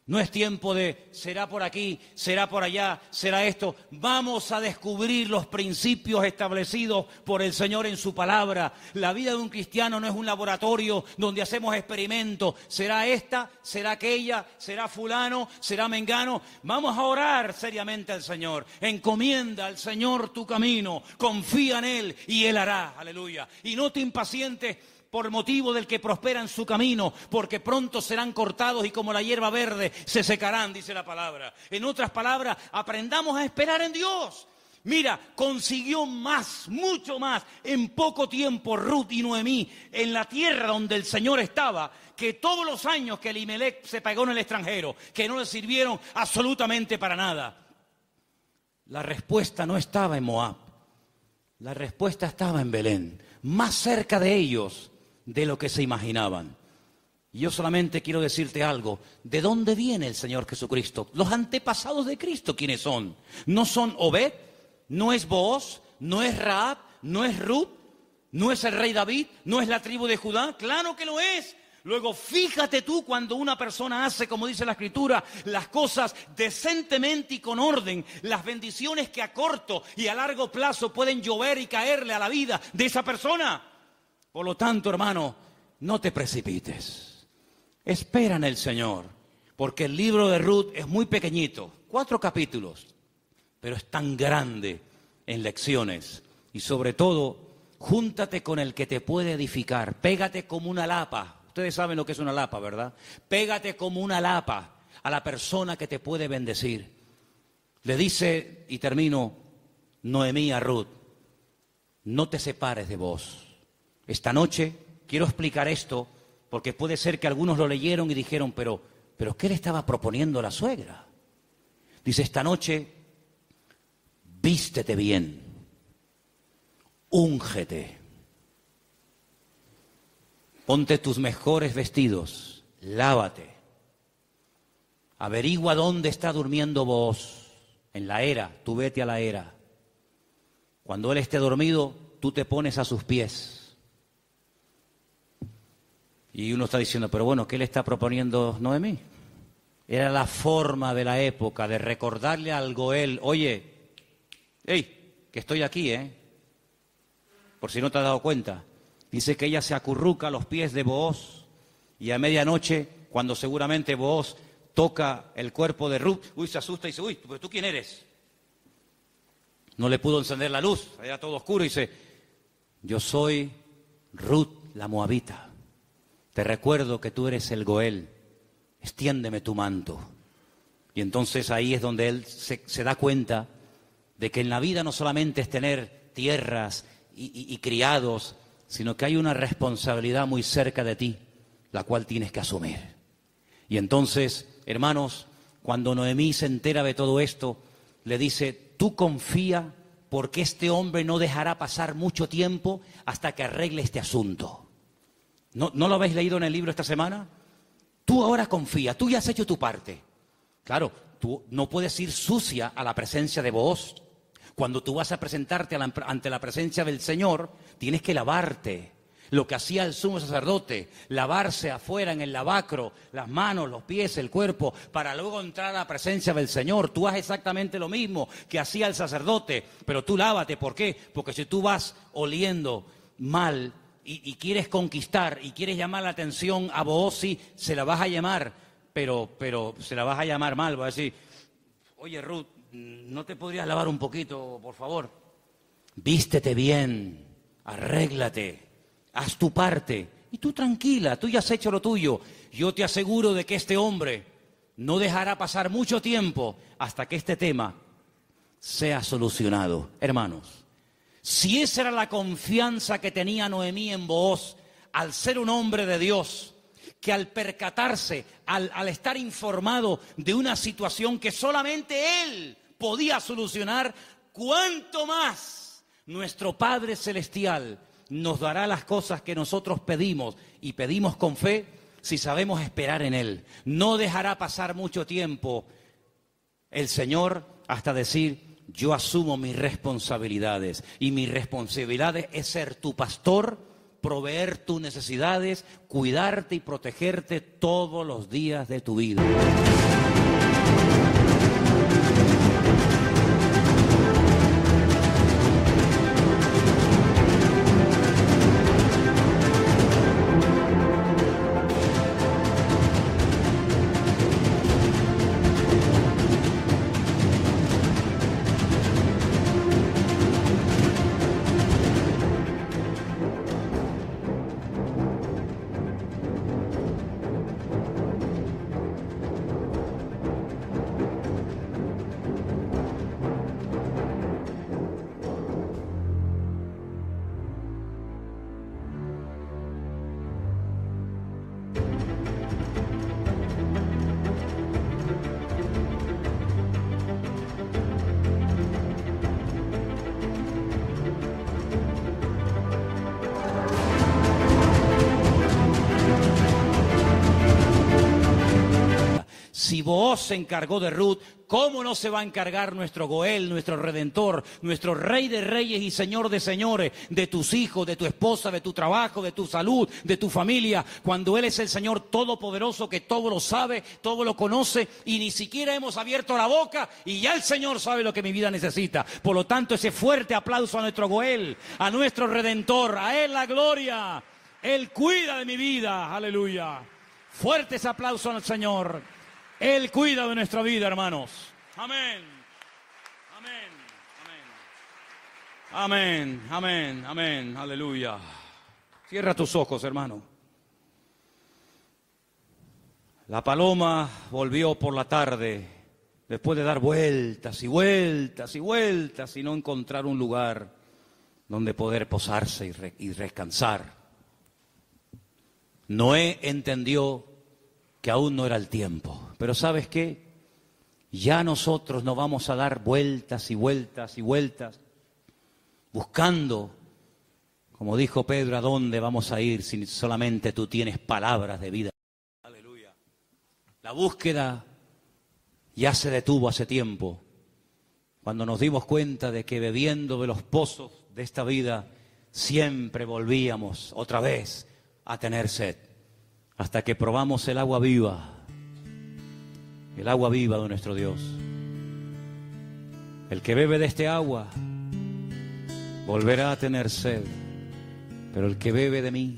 No es tiempo de será por aquí, será por allá, será esto. Vamos a descubrir los principios establecidos por el Señor en su palabra. La vida de un cristiano no es un laboratorio donde hacemos experimentos. Será esta, será aquella, será fulano, será mengano. Vamos a orar seriamente al Señor. Encomienda al Señor tu camino. Confía en Él y Él hará. Aleluya. Y no te impacientes por motivo del que prospera en su camino, porque pronto serán cortados y como la hierba verde se secarán, dice la palabra. En otras palabras, aprendamos a esperar en Dios. Mira, consiguió más, mucho más, en poco tiempo Ruth y Noemí, en la tierra donde el Señor estaba, que todos los años que Elimelech se pegó en el extranjero, que no le sirvieron absolutamente para nada. La respuesta no estaba en Moab, la respuesta estaba en Belén, más cerca de ellos de lo que se imaginaban. Y yo solamente quiero decirte algo. ¿De dónde viene el Señor Jesucristo? Los antepasados de Cristo, ¿quiénes son? ¿No son Obed? ¿No es Booz? ¿No es Rahab? ¿No es Ruth? ¿No es el rey David? ¿No es la tribu de Judá? ¡Claro que lo es! Luego, fíjate tú cuando una persona hace, como dice la Escritura, las cosas decentemente y con orden, las bendiciones que a corto y a largo plazo pueden llover y caerle a la vida de esa persona. Por lo tanto, hermano, no te precipites. Espera en el Señor, porque el libro de Ruth es muy pequeñito, 4 capítulos, pero es tan grande en lecciones. Y sobre todo, júntate con el que te puede edificar, pégate como una lapa. Ustedes saben lo que es una lapa, ¿verdad? Pégate como una lapa a la persona que te puede bendecir. Le dice, y termino, Noemí a Ruth, no te separes de vos. Esta noche quiero explicar esto porque puede ser que algunos lo leyeron y dijeron, pero ¿qué le estaba proponiendo la suegra? Dice, esta noche vístete bien, úngete, ponte tus mejores vestidos, lávate, averigua dónde está durmiendo Booz, en la era, tú vete a la era. Cuando él esté dormido, tú te pones a sus pies. Y uno está diciendo, pero bueno, ¿qué le está proponiendo Noemí? Era la forma de la época de recordarle al Goel, oye, hey, que estoy aquí, por si no te has dado cuenta. Dice que ella se acurruca a los pies de Booz y a medianoche, cuando seguramente Booz toca el cuerpo de Ruth, se asusta y dice, ¿pero tú quién eres? No le pudo encender la luz, era todo oscuro y dice, yo soy Ruth la Moabita. Te recuerdo que tú eres el Goel, extiéndeme tu manto. Y entonces ahí es donde él se da cuenta de que en la vida no solamente es tener tierras y criados, sino que hay una responsabilidad muy cerca de ti, la cual tienes que asumir. Y entonces, hermanos, cuando Noemí se entera de todo esto, le dice, tú confía porque este hombre no dejará pasar mucho tiempo hasta que arregle este asunto. ¿No lo habéis leído en el libro esta semana? Tú ahora confía, tú ya has hecho tu parte. Claro, tú no puedes ir sucia a la presencia de Booz. Cuando tú vas a presentarte ante la presencia del Señor, tienes que lavarte. Lo que hacía el sumo sacerdote, lavarse afuera en el lavacro, las manos, los pies, el cuerpo, para luego entrar a la presencia del Señor. Tú haces exactamente lo mismo que hacía el sacerdote, pero tú lávate. ¿Por qué? Porque si tú vas oliendo mal y quieres conquistar y quieres llamar la atención a Booz, sí, se la vas a llamar, pero se la vas a llamar mal. Vas a decir, oye Ruth, ¿no te podrías lavar un poquito, por favor? Vístete bien, arréglate. Haz tu parte y tú tranquila, tú ya has hecho lo tuyo. Yo te aseguro de que este hombre no dejará pasar mucho tiempo hasta que este tema sea solucionado. Hermanos, si esa era la confianza que tenía Noemí en Booz, al ser un hombre de Dios, que al percatarse, al estar informado de una situación que solamente él podía solucionar, ¿cuánto más nuestro Padre Celestial nos dará las cosas que nosotros pedimos y pedimos con fe si sabemos esperar en Él? No dejará pasar mucho tiempo el Señor hasta decir, yo asumo mis responsabilidades y mi responsabilidad es ser tu pastor, proveer tus necesidades, cuidarte y protegerte todos los días de tu vida. Si Booz se encargó de Ruth, ¿cómo no se va a encargar nuestro Goel, nuestro Redentor, nuestro Rey de Reyes y Señor de Señores, de tus hijos, de tu esposa, de tu trabajo, de tu salud, de tu familia, cuando Él es el Señor Todopoderoso que todo lo sabe, todo lo conoce y ni siquiera hemos abierto la boca y ya el Señor sabe lo que mi vida necesita? Por lo tanto, ese fuerte aplauso a nuestro Goel, a nuestro Redentor, a Él la gloria. Él cuida de mi vida, aleluya. Fuerte ese aplauso al Señor. Él cuida de nuestra vida, hermanos. Amén. Amén. Amén. Amén. Amén. Amén. Aleluya. Cierra tus ojos, hermano. La paloma volvió por la tarde, después de dar vueltas y vueltas y vueltas y no encontrar un lugar donde poder posarse y descansar. Noé entendió que aún no era el tiempo. Pero ¿sabes qué? Ya nosotros no vamos a dar vueltas y vueltas y vueltas buscando, como dijo Pedro, ¿a dónde vamos a ir si solamente tú tienes palabras de vida? Aleluya. La búsqueda ya se detuvo hace tiempo, cuando nos dimos cuenta de que bebiendo de los pozos de esta vida siempre volvíamos otra vez a tener sed, hasta que probamos el agua viva de nuestro Dios. El que bebe de este agua volverá a tener sed, pero el que bebe de mí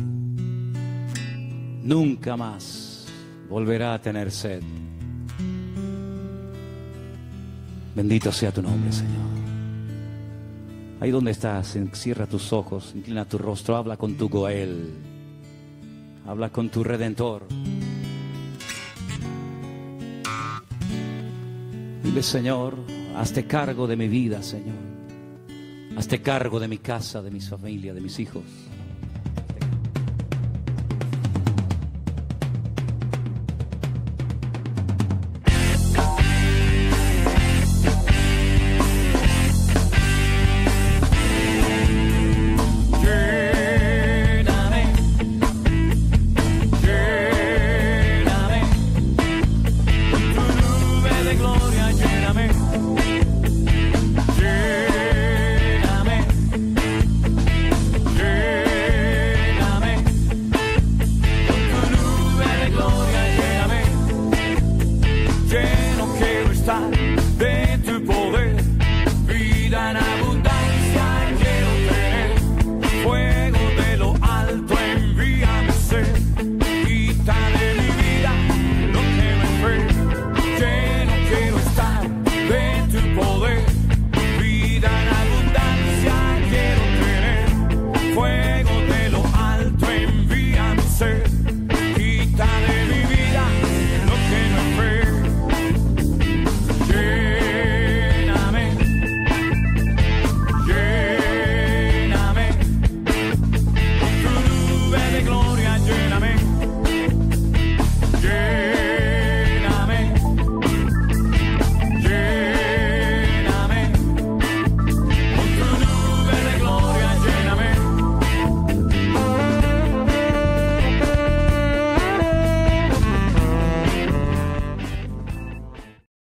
nunca más volverá a tener sed. Bendito sea tu nombre, Señor. Ahí donde estás, cierra tus ojos, inclina tu rostro, habla con tu Goel, habla con tu Redentor. Dile, Señor, hazte cargo de mi vida, Señor. Hazte cargo de mi casa, de mi familia, de mis hijos. fuego.